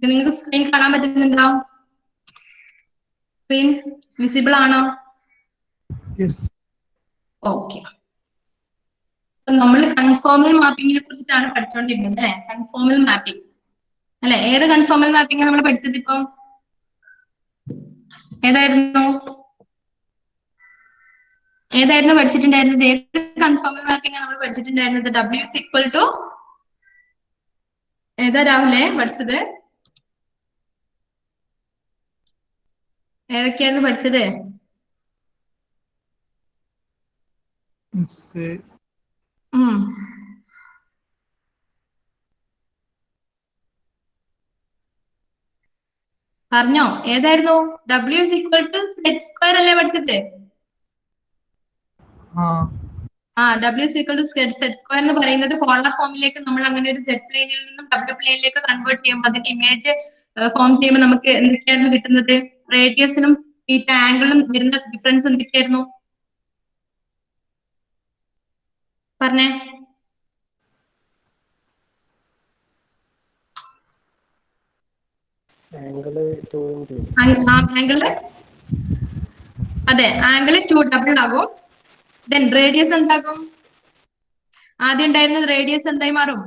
നിങ്ങൾക്ക് സ്ക്രീൻ കാണാൻ പറ്റുന്നുണ്ടോ? സ്ക്രീൻ വിസിബിൾ ആണോ? ഓക്കെ. നമ്മൾ കൺഫോമൽ മാപ്പിങ്ങിനെ കുറിച്ചിട്ടാണ് പഠിച്ചുകൊണ്ടിരുന്നത് അല്ലെ? കൺഫോമൽ മാപ്പിംഗ് അല്ലെ? ഏത് കൺഫോമൽ മാപ്പിംഗ് നമ്മൾ പഠിച്ചത്? ഇപ്പം ഏതായിരുന്നു പഠിച്ചിട്ടുണ്ടായിരുന്നത്? ഏത് കൺഫോമൽ മാപ്പിംഗ് നമ്മൾ പഠിച്ചിട്ടുണ്ടായിരുന്നത്? W is equal to ഏതാ രാവിലെ പഠിച്ചത്? ഏതൊക്കെയായിരുന്നു പഠിച്ചത്? പറഞ്ഞോ, ഏതായിരുന്നു? W is equal to z square അല്ലേ പഠിച്ചത്? W is equal to z square എന്ന് പറയുന്നത് പോളാർ ഫോമിലേക്ക് നമ്മൾ അങ്ങനെ ഒരു z പ്ലെയിനിൽ നിന്നും W പ്ലെയിനിലേക്ക് കൺവേർട്ട് ചെയ്യുമ്പോൾ അതിന്റെ ഇമേജ് ഫോം ചെയ്യുമ്പോൾ നമുക്ക് എന്തൊക്കെയായിരുന്നു കിട്ടുന്നത്? റേഡിയസിനും തീറ്റ ആംഗിളിനും വരുന്ന ഡിഫറൻസ് എന്തൊക്കെയായിരുന്നു പറഞ്ഞേ? അതെ, ആംഗിള് 2 ഡബിൾ ആകും. ദെൻ റേഡിയസ് എന്താകും? ആദ്യം ഉണ്ടായിരുന്നത് റേഡിയസ് എന്തായി മാറും?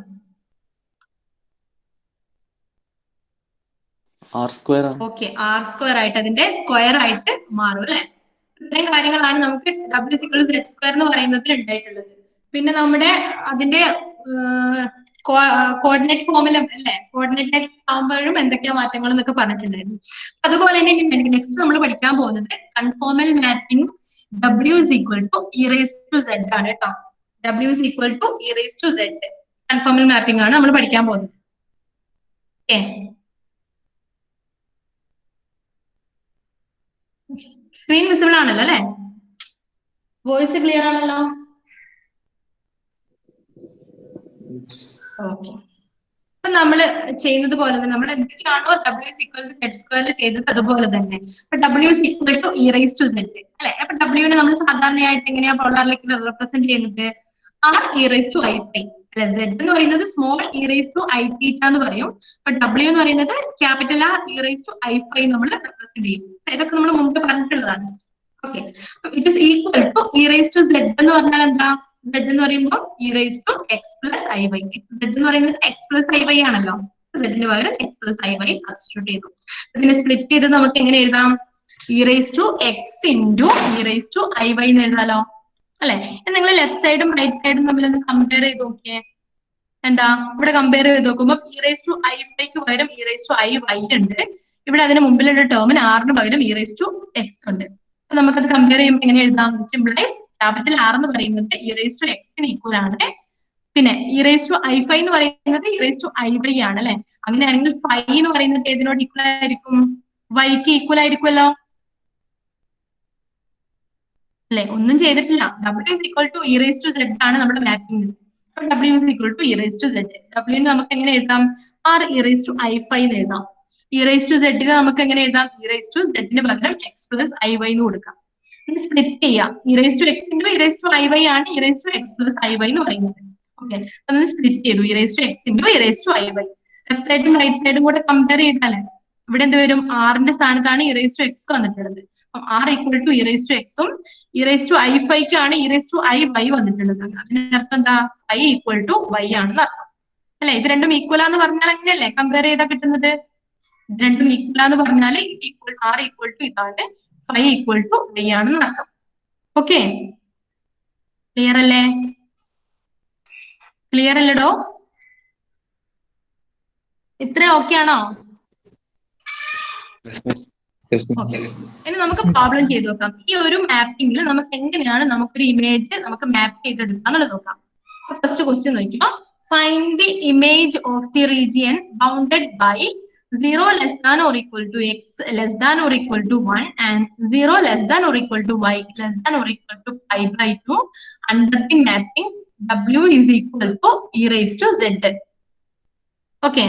ഓക്കെ, r² ആയിട്ട് അതിന്റെ സ്ക്വയർ ആയിട്ട് മാറും അല്ലെ? ഇത്രയും കാര്യങ്ങളാണ് നമുക്ക് W is equal to z square എന്ന് പറയുന്നതിൽ ഉണ്ടായിട്ടുള്ളത്. പിന്നെ നമ്മുടെ അതിന്റെ കോർഡിനേറ്റ് ഫോമിലും അല്ലെ, കോർഡിനേറ്റ് ആകുമ്പോഴും എന്തൊക്കെയാ മാറ്റങ്ങൾ എന്നൊക്കെ പറഞ്ഞിട്ടുണ്ടായിരുന്നു. അതുപോലെ തന്നെ നെക്സ്റ്റ് നമ്മൾ പഠിക്കാൻ പോകുന്നത് conformal mapping W is equal to e raised to z ആണ് കേട്ടോ. W is equal to e raised to z conformal mapping ആണ് നമ്മൾ പഠിക്കാൻ പോകുന്നത്. ഓക്കെ, സ്ക്രീൻ വിസിബിൾ ആണല്ലോ അല്ലെ? വോയിസ് ക്ലിയർ ആണല്ലോ? ഓക്കെ. അപ്പൊ നമ്മള് ചെയ്യുന്നത് പോലെ തന്നെ നമ്മൾ എന്തൊക്കെയാണോ W is equal to z square ചെയ്തത് അതുപോലെ തന്നെ അപ്പൊ W is equal to e raised to z അല്ലെ? അപ്പൊ W നെ നമ്മൾ സാധാരണയായിട്ട് എങ്ങനെയാ പോളാറിലേക്ക് റെപ്രസെന്റ് ചെയ്യുന്നത്? R e raised to I phi അല്ലെ? Z എന്ന് പറയുന്നത് small e raised to I theta എന്ന് പറയും. അപ്പൊ W എന്ന് പറയുന്നത് capital R e raised to I phi നമ്മൾ റെപ്രസെന്റ് ചെയ്യും. ഇതൊക്കെ നമ്മൾ മുമ്പ് പറഞ്ഞിട്ടുള്ളതാണ്. Okay, it is equal to e raised to z എന്ന് പറഞ്ഞാൽ എന്താ? Z എന്ന് പറയുമ്പോൾ e raised to x plus iy. Z എന്ന് പറയുന്നത് x plus iy ആണല്ലോ. Z ന് പകരം x plus iy സബ്സ്റ്റിറ്റ്യൂട്ട് ചെയ്തു. ഇതിനെ സ്പ്ലിറ്റ് ചെയ്ത് നമുക്ക് എങ്ങനെ എഴുതാം? e raised to x into e raised to iy എന്ന് എഴുതാലോ അല്ലെ? നിങ്ങൾ ലെഫ്റ്റ് സൈഡും റൈറ്റ് സൈഡും തമ്മിൽ ഒന്ന് കമ്പയർ ചെയ്ത് നോക്കിയേ. എന്താ ഇവിടെ കമ്പയർ ചെയ്ത് നോക്കുമ്പോൾ e raised to i ക്ക് പകരം e raised to iy ഉണ്ട്. ഇവിടെ അതിന് മുമ്പിലുള്ള ടേമിന് r ന് പകരം e raised to x ഉണ്ട്. നമുക്കത് കമ്പയർ ചെയ്യുമ്പോൾ എങ്ങനെ എഴുതാം? സിംപ്ലൈസ് ക്യാപിറ്റൽ R എന്ന് പറയുന്നത് e raised to x ന് ഈക്വൽ ആണ്. പിന്നെ e raised to i phi എന്ന് പറയുന്നത് e raised to iy ആണ് അല്ലെ? അങ്ങനെയാണെങ്കിൽ phi എന്ന് പറയുന്നത് ഏതിനോട് ഈക്വൽ ആയിരിക്കും? y ക്ക് ഈക്വൽ ആയിരിക്കുമല്ലോ അല്ലെ? ഒന്നും ചെയ്തിട്ടില്ല. W is equal to e raised to z ആണ് നമ്മുടെ mapping. W is equal to e raised to z. W ന് നമുക്ക് എങ്ങനെ എഴുതാം? R e raised to i phi എന്ന് എഴുതാം. e raised to z ന് നമുക്ക് എങ്ങനെ എഴുതാം? e raised to z ന് പകരം x plus iy എന്ന് കൊടുക്കാം. സ്പ്ലിറ്റ് ചെയ്യാം. e raised to x into e raised to iy ആണ് e raised to x plus iy എന്ന് പറയുന്നത്. ഓക്കെ, അതൊന്ന് സ്പ്ലിറ്റ് ചെയ്തു. e raised to x into e raised to iy. Left സൈഡും right സൈഡും കൂടെ കമ്പയർ ചെയ്താൽ ഇവിടെ എന്ത് വരും? R ന്റെ സ്ഥാനത്താണ് e raised to x വന്നിട്ടുള്ളത്. R equal to e raised to x ഉം e raised to i phi ക്കാണ് e raised to iy വന്നിട്ടുള്ളത്. അതിനർത്ഥം എന്താ? phi equal to y ആണെന്ന് അർത്ഥം അല്ലെ? ഇത് രണ്ടും ഈക്വൽ ആന്ന് പറഞ്ഞാൽ അങ്ങനെയല്ലേ കമ്പയർ ചെയ്താൽ കിട്ടുന്നത്? രണ്ടും ഈക്വൽ ആന്ന് പറഞ്ഞാൽ R equal to ഇതാണ്, phi equal to y ആണെന്ന് അർത്ഥം. ഓക്കെ, ക്ലിയർ അല്ലേ? ക്ലിയർ അല്ലടോ? ഇത്ര ഓക്കെ ആണോ? ഇനി നമുക്ക് പ്രോബ്ലം ചെയ്ത് നോക്കാം. ഈ ഒരു മാപ്പിംഗിൽ നമുക്ക് എങ്ങനെയാണ് നമുക്കൊരു ഇമേജ് നമുക്ക് മാപ്പ് ചെയ്തെടുക്കാം എന്നുള്ളത് നോക്കാം. ഫസ്റ്റ് ക്വസ്റ്റ്യൻ നോക്കിയോ. Find the image of the region bounded by 0 less than or equal to x less than or equal to 1 and 0 less than or equal to y less than or equal to pi by 2 under the mapping W is equal to e raised to z. Okay,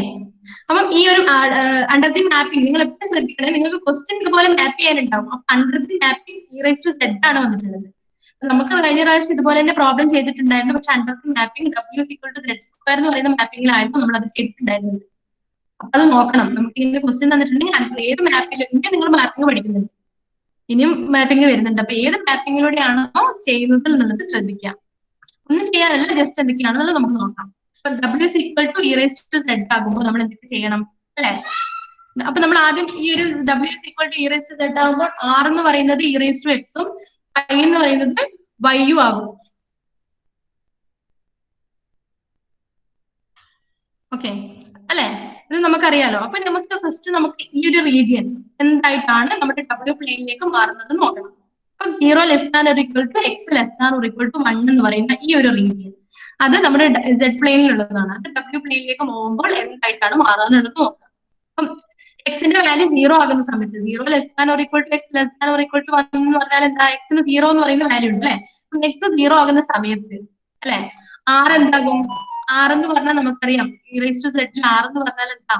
അപ്പം ഈ ഒരു under the mapping നിങ്ങൾ എപ്പോഴും ശ്രദ്ധിക്കണേ, നിങ്ങൾക്ക് question ഇതുപോലെ മാപ്പ് ചെയ്യാനുണ്ടാവും. അപ്പൊ under the mapping e raised to z ആണ് വന്നിട്ടുള്ളത്. നമുക്ക് കഴിഞ്ഞ പ്രാവശ്യം ഇതുപോലെ തന്നെ പ്രോബ്ലം ചെയ്തിട്ടുണ്ടായിരുന്നു. പക്ഷെ under the mapping W is equal to z square എന്ന് പറയുന്ന മാപ്പിംഗിലായിരുന്നു നമ്മൾ അത് ചെയ്തിട്ടുണ്ടായിരുന്നത്. അപ്പൊ അത് നോക്കണം. നമുക്ക് ഇതിന്റെ ക്വസ്റ്റ്യൻ തന്നിട്ടുണ്ടെങ്കിൽ ഏത് മാപ്പിൽ ഇനി നിങ്ങൾ മാപ്പിംഗ് പഠിക്കുന്നുണ്ട്, ഇനിയും മാപ്പിംഗ് വരുന്നുണ്ട്. അപ്പൊ ഏത് മാപ്പിങ്ങിലൂടെയാണോ ചെയ്യുന്നത് എന്നുള്ളത് ശ്രദ്ധിക്കാം. ഒന്നും ചെയ്യാനല്ല, ജസ്റ്റ് എന്തൊക്കെയാണെന്നുള്ളത് നമുക്ക് നോക്കാം. ഇപ്പൊ W is equal to e raised to z ആകുമ്പോൾ നമ്മൾ എന്തൊക്കെ ചെയ്യണം അല്ലെ? അപ്പൊ നമ്മൾ ആദ്യം ഈ ഒരു W is equal to e raised to z ആകുമ്പോൾ R എന്ന് പറയുന്നത് e raised to x ഉം I എന്ന് പറയുന്നത് y യും ആകും. ഓക്കെ അല്ലെ? ഇത് നമുക്കറിയാലോ. അപ്പൊ നമുക്ക് ഫസ്റ്റ് നമുക്ക് ഈ ഒരു റീജിയൻ എന്തായിട്ടാണ് നമ്മുടെ W പ്ലെയിനിലേക്ക് മാറുന്നത് നോക്കണം. അപ്പൊ 0 less than or equal to x less than or equal to 1 എന്ന് പറയുന്ന ഈ ഒരു റീജിയൻ, അത് നമ്മുടെ Z പ്ലെയിനിലുള്ളതാണ്. അത് W പ്ലെയിനിലേക്ക് പോകുമ്പോൾ എന്തായിട്ടാണ് മാറുക എന്നുള്ളത് നോക്കാം. അപ്പം എക്സിന്റെ വാല്യൂ 0 ആകുന്ന സമയത്ത് 0 less than or equal to x less than or equal to 1 എന്ന് പറഞ്ഞാൽ എന്താ? എക്സിന് 0 എന്ന് പറയുന്ന വാല്യൂ ഉണ്ട് അല്ലെ? അപ്പം എക്സ് 0 ആകുന്ന സമയത്ത് അല്ലെ R എന്താകും? R എന്ന് പറഞ്ഞാൽ നമുക്കറിയാം ഇ റൈസ് ടു സെറ്റിൽ R എന്ന് പറഞ്ഞാൽ എന്താ?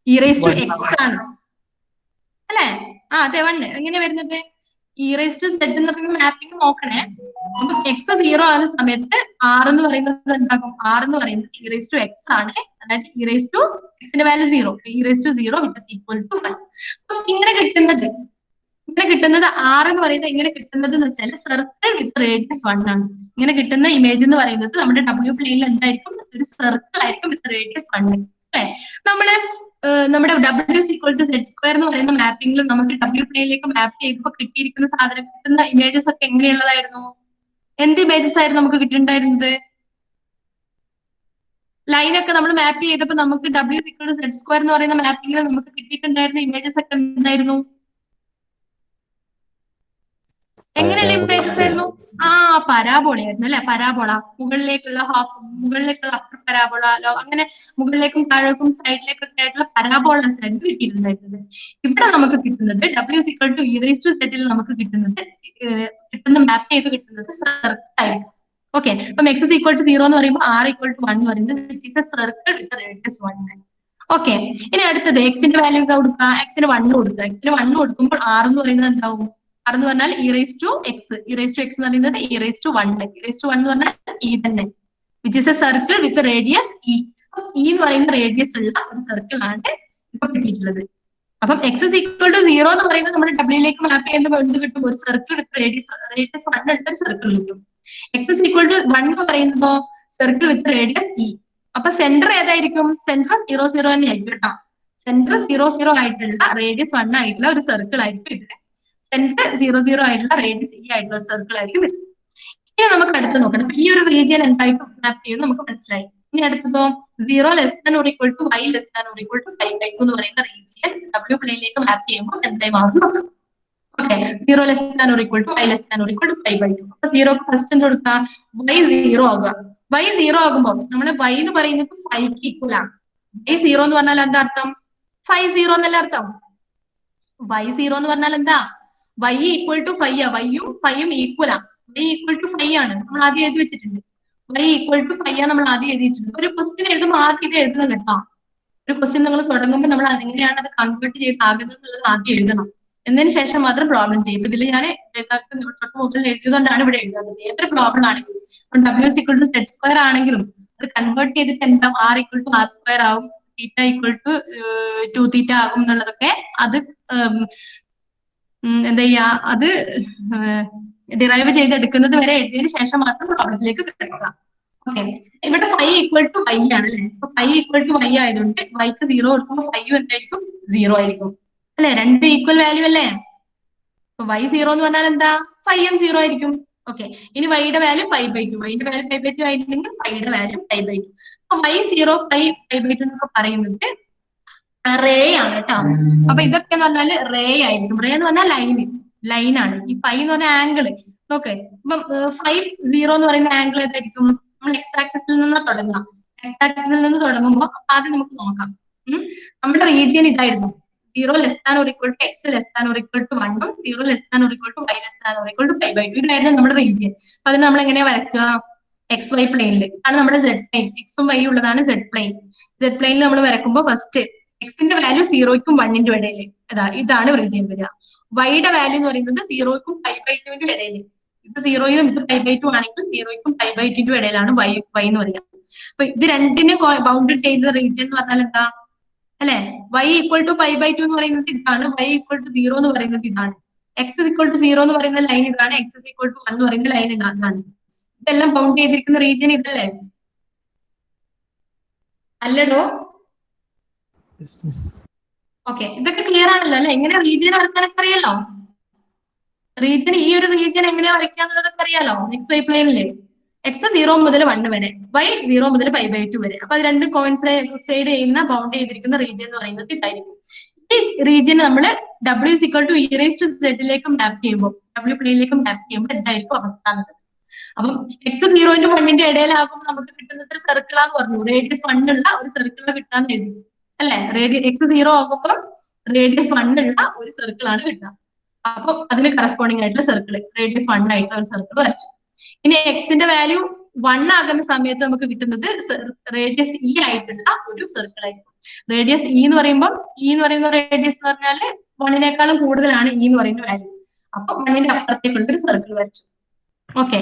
ഇ റൈസ് ടു എക്സ് ആണ് അല്ലെ? അതെ 1. എങ്ങനെ വരുന്നത്? ഇ റൈസ് ടു സെഡ് എന്ന് പറയുന്ന മാപ്പിംഗ് നോക്കണേ. അപ്പൊ എക്സ് 0 ആകുന്ന സമയത്ത് R എന്ന് പറയുന്നത് എന്താകും? R എന്ന് പറയുന്നത് ഇ റൈസ് ടു എക്സ് ആണ്. അതായത് ഇ റൈസ് ടു എക്സിന്റെ value 0, e raise to 0 which is equal to 1. അപ്പൊ ഇങ്ങനെ കിട്ടുന്നത് R എന്ന് പറയുന്നത് ഇങ്ങനെ കിട്ടുന്നത് എന്ന് വെച്ചാൽ സർക്കിൾ വിത്ത് റേഡിയസ് 1 ആണ്. ഇങ്ങനെ കിട്ടുന്ന ഇമേജ് എന്ന് പറയുന്നത് നമ്മുടെ W പ്ലെയിനിൽ എന്തായിരിക്കും? ഒരു സർക്കിൾ ആയിരിക്കും വിത്ത് റേഡിയസ് 1 അല്ലെ? നമ്മുടെ W is equal to z square എന്ന് പറയുന്ന മാപ്പിംഗിൽ നമുക്ക് W പ്ലെയിനിലേക്ക് മാപ്പ് ചെയ്തപ്പോൾ കിട്ടിയിരിക്കുന്ന സാധനം, കിട്ടുന്ന ഇമേജസ് ഒക്കെ എങ്ങനെയുള്ളതായിരുന്നു? എന്ത് ഇമേജസ് ആയിരുന്നു നമുക്ക് കിട്ടിയിട്ടുണ്ടായിരുന്നത്? ലൈനൊക്കെ നമ്മൾ മാപ്പ് ചെയ്തപ്പോൾ നമുക്ക് W is equal to z square എന്ന് പറയുന്ന മാപ്പിംഗിൽ നമുക്ക് കിട്ടിയിട്ടുണ്ടായിരുന്ന ഇമേജസ് ഒക്കെ എന്തായിരുന്നു? എങ്ങനെയുള്ള ഇമേജസ് ആയിരുന്നു? പരാബോളയായിരുന്നു അല്ലെ? പരാബോള, മുകളിലേക്കുള്ള അപ്പർ പരാബോള, അങ്ങനെ മുകളിലേക്കും താഴേക്കും സൈഡിലേക്കൊക്കെ ആയിട്ടുള്ള പരാബോളസ് ആയിരുന്നു കിട്ടിയിട്ടുണ്ടായിരുന്നത്. ഇവിടെ നമുക്ക് കിട്ടുന്നത് W is equal to e raised to z ൽ നമുക്ക് കിട്ടുന്ന മാപ്പ് ചെയ്ത് കിട്ടുന്നത് സർക്കിൾ ആയിരിക്കും. ഓക്കെ, അപ്പം x is equal to 0 എന്ന് പറയുമ്പോൾ R equal to 1 എന്ന് പറയുന്നത് which is a circle with radius 1. Okay, ഇനി അടുത്തത് എക്സിന്റെ വാല്യൂ കൊടുക്കുക, എക്സിന് 1 കൊടുക്കുക. എക്സിന് 1 കൊടുക്കുമ്പോൾ R എന്ന് പറയുന്നത് എന്താവും? R എന്ന് പറഞ്ഞാൽ ഇ റൈസ് ടു എക്സ് എന്ന് പറയുന്നത് e raise to 1. E raise to 1 എന്ന് പറഞ്ഞാൽ ഇ തന്നെ, which is a circle with radius e. E എന്ന് പറയുന്ന റേഡിയസ് ഉള്ള ഒരു സർക്കിൾ ആണ് ഇപ്പൊ കിട്ടിയിട്ടുള്ളത്. അപ്പം എക്സ് ഇസ് ഈക്വൽ ടു 0 എന്ന് പറയുന്നത് നമ്മുടെ ഡബ്ല്യൂയിലേക്ക് മാപ്പ് ചെയ്യുന്ന എന്ത് കിട്ടും? ഒരു സർക്കിൾ വിത്ത് റേഡിയസ് 1 ഉള്ള ഒരു സർക്കിൾ കിട്ടും. എക്സ് ഇസ് ഈക്വൽ ടു 1 എന്ന് പറയുമ്പോൾ സർക്കിൾ വിത്ത് റേഡിയസ് ഇ. അപ്പൊ സെന്റർ ഏതായിരിക്കും? സെന്റർ 0 0 തന്നെ ആയിരിക്കും കേട്ടോ. സെന്റർ 0 0 ആയിട്ടുള്ള റേഡിയസ് 1 ആയിട്ടുള്ള ഒരു സർക്കിൾ ആയിരിക്കും ഇവിടെ. സെന്റർ 0 0 ആയിട്ടുള്ള റേഡിയസ് ഇ ആയിട്ടുള്ള സർക്കിൾ ആയിരിക്കും ഇത്. ഇനി നമുക്ക് അടുത്ത് നോക്കണം. ഈ ഒരു റീജിയൻ എന്തായിട്ട് മാപ്പ് ചെയ്യുന്നത് നമുക്ക് മനസ്സിലായി. ഇനി അടുത്തതോ 0 less than or equal to y less than or equal to π/2 എന്ന് പറയുന്ന റീജിയൻ W പ്ലെയിനിലേക്ക് മാപ്പ് ചെയ്യുമ്പോൾ എന്തായി മാറും നോക്കാം. Okay, 0 less than or equal to y less than or equal to π/2. അപ്പൊ 0ക്ക് ഫസ്റ്റ് എന്ത് കൊടുക്കുക? y 0 ആകുക. y 0 ആകുമ്പോൾ നമ്മുടെ y എന്ന് പറയുന്നത് 5ക്ക് ഈക്വൽ ആണ്. y 0 എന്ന് പറഞ്ഞാൽ എന്താ അർത്ഥം? 5 0 എന്നല്ല അർത്ഥം. y 0 എന്ന് പറഞ്ഞാൽ എന്താ? y ഈക്വൽ ടു 5 y യും 5 ഉം ഈക്വൽ ആണ്. y ഈക്വൽ ടു 5 ആണ് നമ്മൾ ആദ്യം എഴുതി വെച്ചിട്ടുണ്ട്. y ഈക്വൽ ടു 5 നമ്മൾ ആദ്യം എഴുതിയിട്ടുണ്ട്. ഒരു ക്വസ്റ്റ്യൻ എഴുതുമ്പോൾ ആദ്യം ഇത് എഴുതണം കേട്ടോ. ഒരു ക്വസ്റ്റ്യൻ നിങ്ങൾ തുടങ്ങുമ്പോൾ നമ്മൾ എങ്ങനെയാണ് അത് കൺവേർട്ട് ചെയ്താകുന്നത് എന്നുള്ളത് ആദ്യം എഴുതണം. എന്നതിന് ശേഷം മാത്രം പ്രോബ്ലം ചെയ്യും. ഇതിൽ ഞാൻ തൊട്ട് മുകളിൽ എഴുതിയതുകൊണ്ടാണ് ഇവിടെ എഴുതാത്തത്. ഏതൊരു പ്രോബ്ലം ആണെങ്കിലും W is equal to z square ആണെങ്കിലും അത് കൺവേർട്ട് ചെയ്തിട്ട് എന്താ? R equal to R square ആവും, തീറ്റ ഈക്വൽ ടു 2 തീറ്റ ആകും എന്നുള്ളതൊക്കെ അത് എന്താ ചെയ്യാ, അത് ഡിറൈവ് ചെയ്തെടുക്കുന്നത് വരെ എഴുതിയതിനു ശേഷം മാത്രം പ്രോബ്ലത്തിലേക്ക് കിടക്കുക. ഓക്കെ, ഇവിടെ 5 ഈക്വൽ ടു y ആണ് അല്ലെ? അപ്പൊ 5 ഈക്വൽ ടു y ആയതുകൊണ്ട് yക്ക് 0 കൊടുക്കുമ്പോൾ 5 എന്തായിരിക്കും? 0 ആയിരിക്കും അല്ലെ? രണ്ടും ഈക്വൽ വാല്യൂ അല്ലേ? അപ്പൊ y 0 എന്ന് പറഞ്ഞാൽ എന്താ? 5 0 ആയിരിക്കും. ഓക്കെ, ഇനി y യുടെ വാല്യൂ π/2. y യുടെ വാല്യൂ π/2 ആയിട്ടുണ്ടെങ്കിൽ y യുടെ വാല്യൂ π/2. അപ്പൊ y 0 5 π/2 എന്നൊക്കെ പറയുന്നത് റേ ആണ് കേട്ടോ. അപ്പൊ ഇതൊക്കെ എന്ന് പറഞ്ഞാൽ റേ ആയിരിക്കും. റേ എന്ന് പറഞ്ഞാൽ ലൈനാണ്. ഈ 5 എന്ന് പറഞ്ഞ ആംഗിള് നോക്കെ. ഇപ്പം 5 0 എന്ന് പറയുന്ന ആംഗിൾ ഏതായിരിക്കും? നമ്മൾ എക്സ് ആക്സിസിൽ നിന്ന് തുടങ്ങാം. എക്സ് ആക്സിസിൽ നിന്ന് തുടങ്ങുമ്പോൾ ആദ്യം നമുക്ക് നോക്കാം. നമ്മുടെ റീജിയൻ ഇതായിരുന്നു. 0 less than or equal to x less than or equal to 1 ഉം 0 less than or equal to y less than or equal to π/2. ഇതായിരുന്നു നമ്മുടെ റീജിയൻ. അപ്പൊ അതിന് നമ്മൾ എങ്ങനെയാ വരയ്ക്കുക? എക്സ് വൈ പ്ലെയിനിൽ ആണ് നമ്മുടെ Z പ്ലെയിൻ. എക്സും വൈ ഉള്ളതാണ് Z പ്ലെയിൻ. Z പ്ലെയിനിൽ നമ്മൾ വരയ്ക്കുമ്പോൾ ഫസ്റ്റ് എക്സിന്റെ വാല്യൂ 0ക്കും 1ന്റെ ഇടയിൽ ഇതാണ് റീജിയൻ വരിക. വൈയുടെ വാല്യൂ എന്ന് പറയുന്നത് 0ക്കും π/2ന്റെ ഇടയിൽ. ഇത് 0യും ഇത് π/2 ആണെങ്കിൽ 0ക്കും π/2ന്റെ ഇടയിലാണ് y എന്ന് പറയുക. അപ്പൊ ഇത് രണ്ടിനും ബൗണ്ടഡ് ചെയ്യുന്ന റീജിയൻ എന്ന് പറഞ്ഞാൽ എന്താ? അല്ലെ? y equal to pi by two എന്ന് പറയുന്നത് ഇതാണ്, y ഈക്വൽ ടു 0 എന്ന് പറയുന്നത് ഇതാണ്, x ഈക്വൽ ടു 0 എന്ന് പറയുന്ന ലൈൻ ഇതാണ്, x ഈക്വൽ ടു 1 എന്ന് പറയുന്ന ലൈൻ ഇതാണ്. ഇതെല്ലാം ബൗണ്ട് ചെയ്തിരിക്കുന്ന റീജിയൻ ഇതല്ലേ? അല്ലടോ? ഓക്കെ, ഇതൊക്കെ ക്ലിയർ ആണല്ലോ അല്ലെ? എങ്ങനെ റീജിയൻ വരയ്ക്കാനൊക്കെ അറിയാലോ? റീജിയൻ, ഈ ഒരു റീജിയൻ എങ്ങനെയാ വരയ്ക്കാന്നുള്ളതൊക്കെ അറിയാലോ? എക്സ് വൈ പ്ലെയിനില് എക്സ് 0 മുതൽ 1 വരെ, y 0 മുതൽ പൈ ബൈ 2 വരെ. അപ്പൊ അത് രണ്ട് കോയിൻസൈഡ് ചെയ്യുന്ന ബൗണ്ട് ചെയ്തിരിക്കുന്ന റീജിയൻ എന്ന് പറയുന്നത് ഇതായിരിക്കും. ഈ റീജിയൻ നമ്മൾ w is equal to e raised to z ലേക്ക് മാപ്പ് ചെയ്യുമ്പോൾ, w പ്ലെയിനിലേക്ക് മാപ്പ് ചെയ്യുമ്പോൾ എന്തായിരിക്കും അവസ്ഥ എന്നത്. അപ്പം എക്സ് 0 1 ഇടയിലാകുമ്പോൾ നമുക്ക് കിട്ടുന്നത് ഒരു സർക്കിളാന്ന് പറഞ്ഞു, റേഡിയസ് 1 ഉള്ള ഒരു സർക്കിൾ കിട്ടാന്ന് എഴുതി അല്ലെ? എക്സ് 0 ആകുമ്പോൾ റേഡിയസ് 1 ഉള്ള ഒരു സർക്കിൾ ആണ് കിട്ടുക. അപ്പൊ അതിന് കറസ്പോണ്ടിങ് ആയിട്ടുള്ള സർക്കിൾ, റേഡിയസ് 1 ആയിട്ടുള്ള ഒരു സർക്കിൾ വരച്ചു. ഇനി എക്സിന്റെ വാല്യൂ 1 ആകുന്ന സമയത്ത് നമുക്ക് കിട്ടുന്നത് റേഡിയസ് ഇ ആയിട്ടുള്ള ഒരു സർക്കിൾ ആയിരിക്കും. റേഡിയസ് ഇ എന്ന് പറയുമ്പോൾ, ഇ എന്ന് പറയുന്ന റേഡിയസ് എന്ന് പറഞ്ഞാല് 1-നേക്കാളും കൂടുതലാണ് ഇ എന്ന് പറയുന്ന വാല്യൂ. അപ്പൊ 1-ന്റെ അപ്പുറത്തേക്കുള്ള ഒരു സർക്കിൾ വരച്ചു. ഓക്കെ,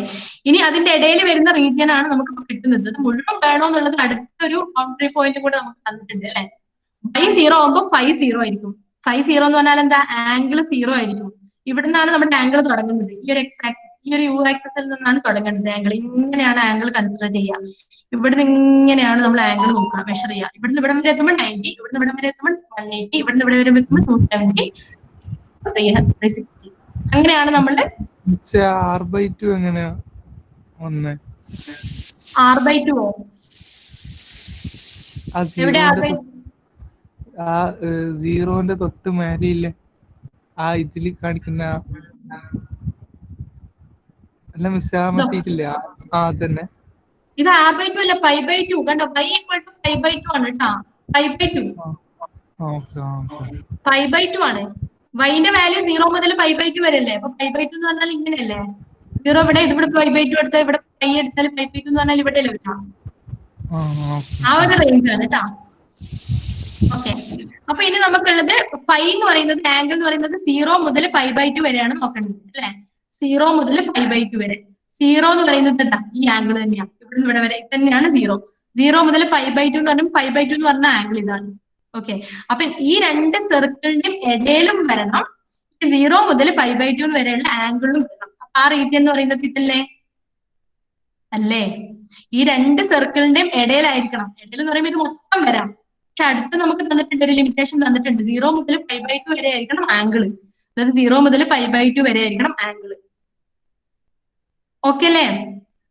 ഇനി അതിന്റെ ഇടയിൽ വരുന്ന റീജിയൻ ആണ് നമുക്ക് കിട്ടുന്നത്. ഇത് മുഴുവൻ വേണോ എന്നുള്ളത് അടുത്തൊരു ബൗണ്ടറി പോയിന്റ് കൂടെ നമുക്ക് തന്നിട്ടുണ്ട് അല്ലെ? y 0 ആകുമ്പോൾ ഫൈ 0 ആയിരിക്കും. ഫൈ 0 എന്ന് പറഞ്ഞാൽ എന്താ? ആംഗിൾ 0 ആയിരിക്കും. ഇവിടുന്നാണ് നമ്മുടെ ആംഗിൾ തുടങ്ങുന്നത്. ഈ ഒരു എക്സ് ആക്സിസ്, ഈ ഒരു യു ആക്സിസിൽ നിന്നാണ് തുടങ്ങേണ്ടത് ആംഗിൾ. ഇങ്ങനെയാണ് ആംഗിൾ കൺസിഡർ ചെയ്യുക. ഇവിടുന്ന് ഇങ്ങനെയാണ് നമ്മൾ ആംഗിൾ നോക്കുക, മെഷർ ചെയ്യുക. ഇവിടുന്ന് ഇവിടം വരെ എത്തുമ്പോൾ 90, ഇവിടുന്ന് ഇവിടം വരെ എത്തുമ്പോൾ 180, ഇവിടുന്ന് ഇവിടെ വരെ എത്തുമ്പോൾ 270, 360. അങ്ങനെയാണ് നമ്മളുടെ r/2 എങ്ങനെയാ വന്നേ? r/2 എവിടെ? ആ 0ന്റെ തൊട്ട് മേലെയില്ലേ ആ ഇതില് കാണിക്കുന്ന അല്ല മിസ്, ആ മറ്റേതില്ലേ? ആ അതന്നെ. ഇത് r/2 അല്ല, π/2. കണ്ടോ? y ഈക്വൽ ടു π/2 ആണ് കേട്ടോ. π/2 π/2 ആണ്. y-ന്റെ വാല്യൂ 0 മുതൽ π/2 വരെ അല്ലേ? അപ്പൊ π/2 എന്ന് പറഞ്ഞാൽ ഇങ്ങനെയല്ലേ? 0 ഇവിടെ, ഇതിവിടെ π/2 എടുത്താൽ ഇവിടെ π എടുത്താൽ π/2 എന്ന് പറഞ്ഞാൽ ഇവിടെ അല്ലേ വരാം? ആ ഒരു റേഞ്ച് ആണ് കേട്ടോ. ഓക്കെ, അപ്പൊ ഇനി നമുക്കുള്ളത് ഫൈ എന്ന് പറയുന്നത്, ആംഗിൾ എന്ന് പറയുന്നത് 0 മുതൽ π/2 വരെയാണ് നോക്കേണ്ടത് അല്ലെ? 0 മുതൽ π/2 വരെ. 0 എന്ന് പറയുന്നത് എന്താ? ഈ ആംഗിൾ തന്നെയാണ്. ഇവിടുന്ന് ഇവിടെ വരെ തന്നെയാണ് 0. 0 മുതൽ π/2 എന്ന് പറഞ്ഞാൽ π/2 എന്ന് പറഞ്ഞ ആംഗിൾ ഇതാണ്. ഓക്കെ, അപ്പൊ ഈ രണ്ട് സർക്കിളിന്റെയും ഇടയിലും വരണം, 0 മുതൽ π/2 വരെയുള്ള ആംഗിളും വരണം. അപ്പൊ ആ റീജിയൻ എന്ന് പറയുന്നത് ഇതല്ലേ? അല്ലേ? ഈ രണ്ട് സർക്കിളിന്റെയും ഇടയിലായിരിക്കണം. ഇടയിൽ എന്ന് പറയുമ്പോൾ ഇത് മൊത്തം വരാം. പക്ഷെ അടുത്ത് നമുക്ക് തന്നിട്ടുണ്ട്, ഒരു ലിമിറ്റേഷൻ തന്നിട്ടുണ്ട്. 0 മുതൽ π/2 വരെ ആയിരിക്കണം ആംഗിൾ. അതായത് 0 മുതൽ π/2 വരെ ആയിരിക്കണം ആംഗിൾ. ഓക്കെ അല്ലേ?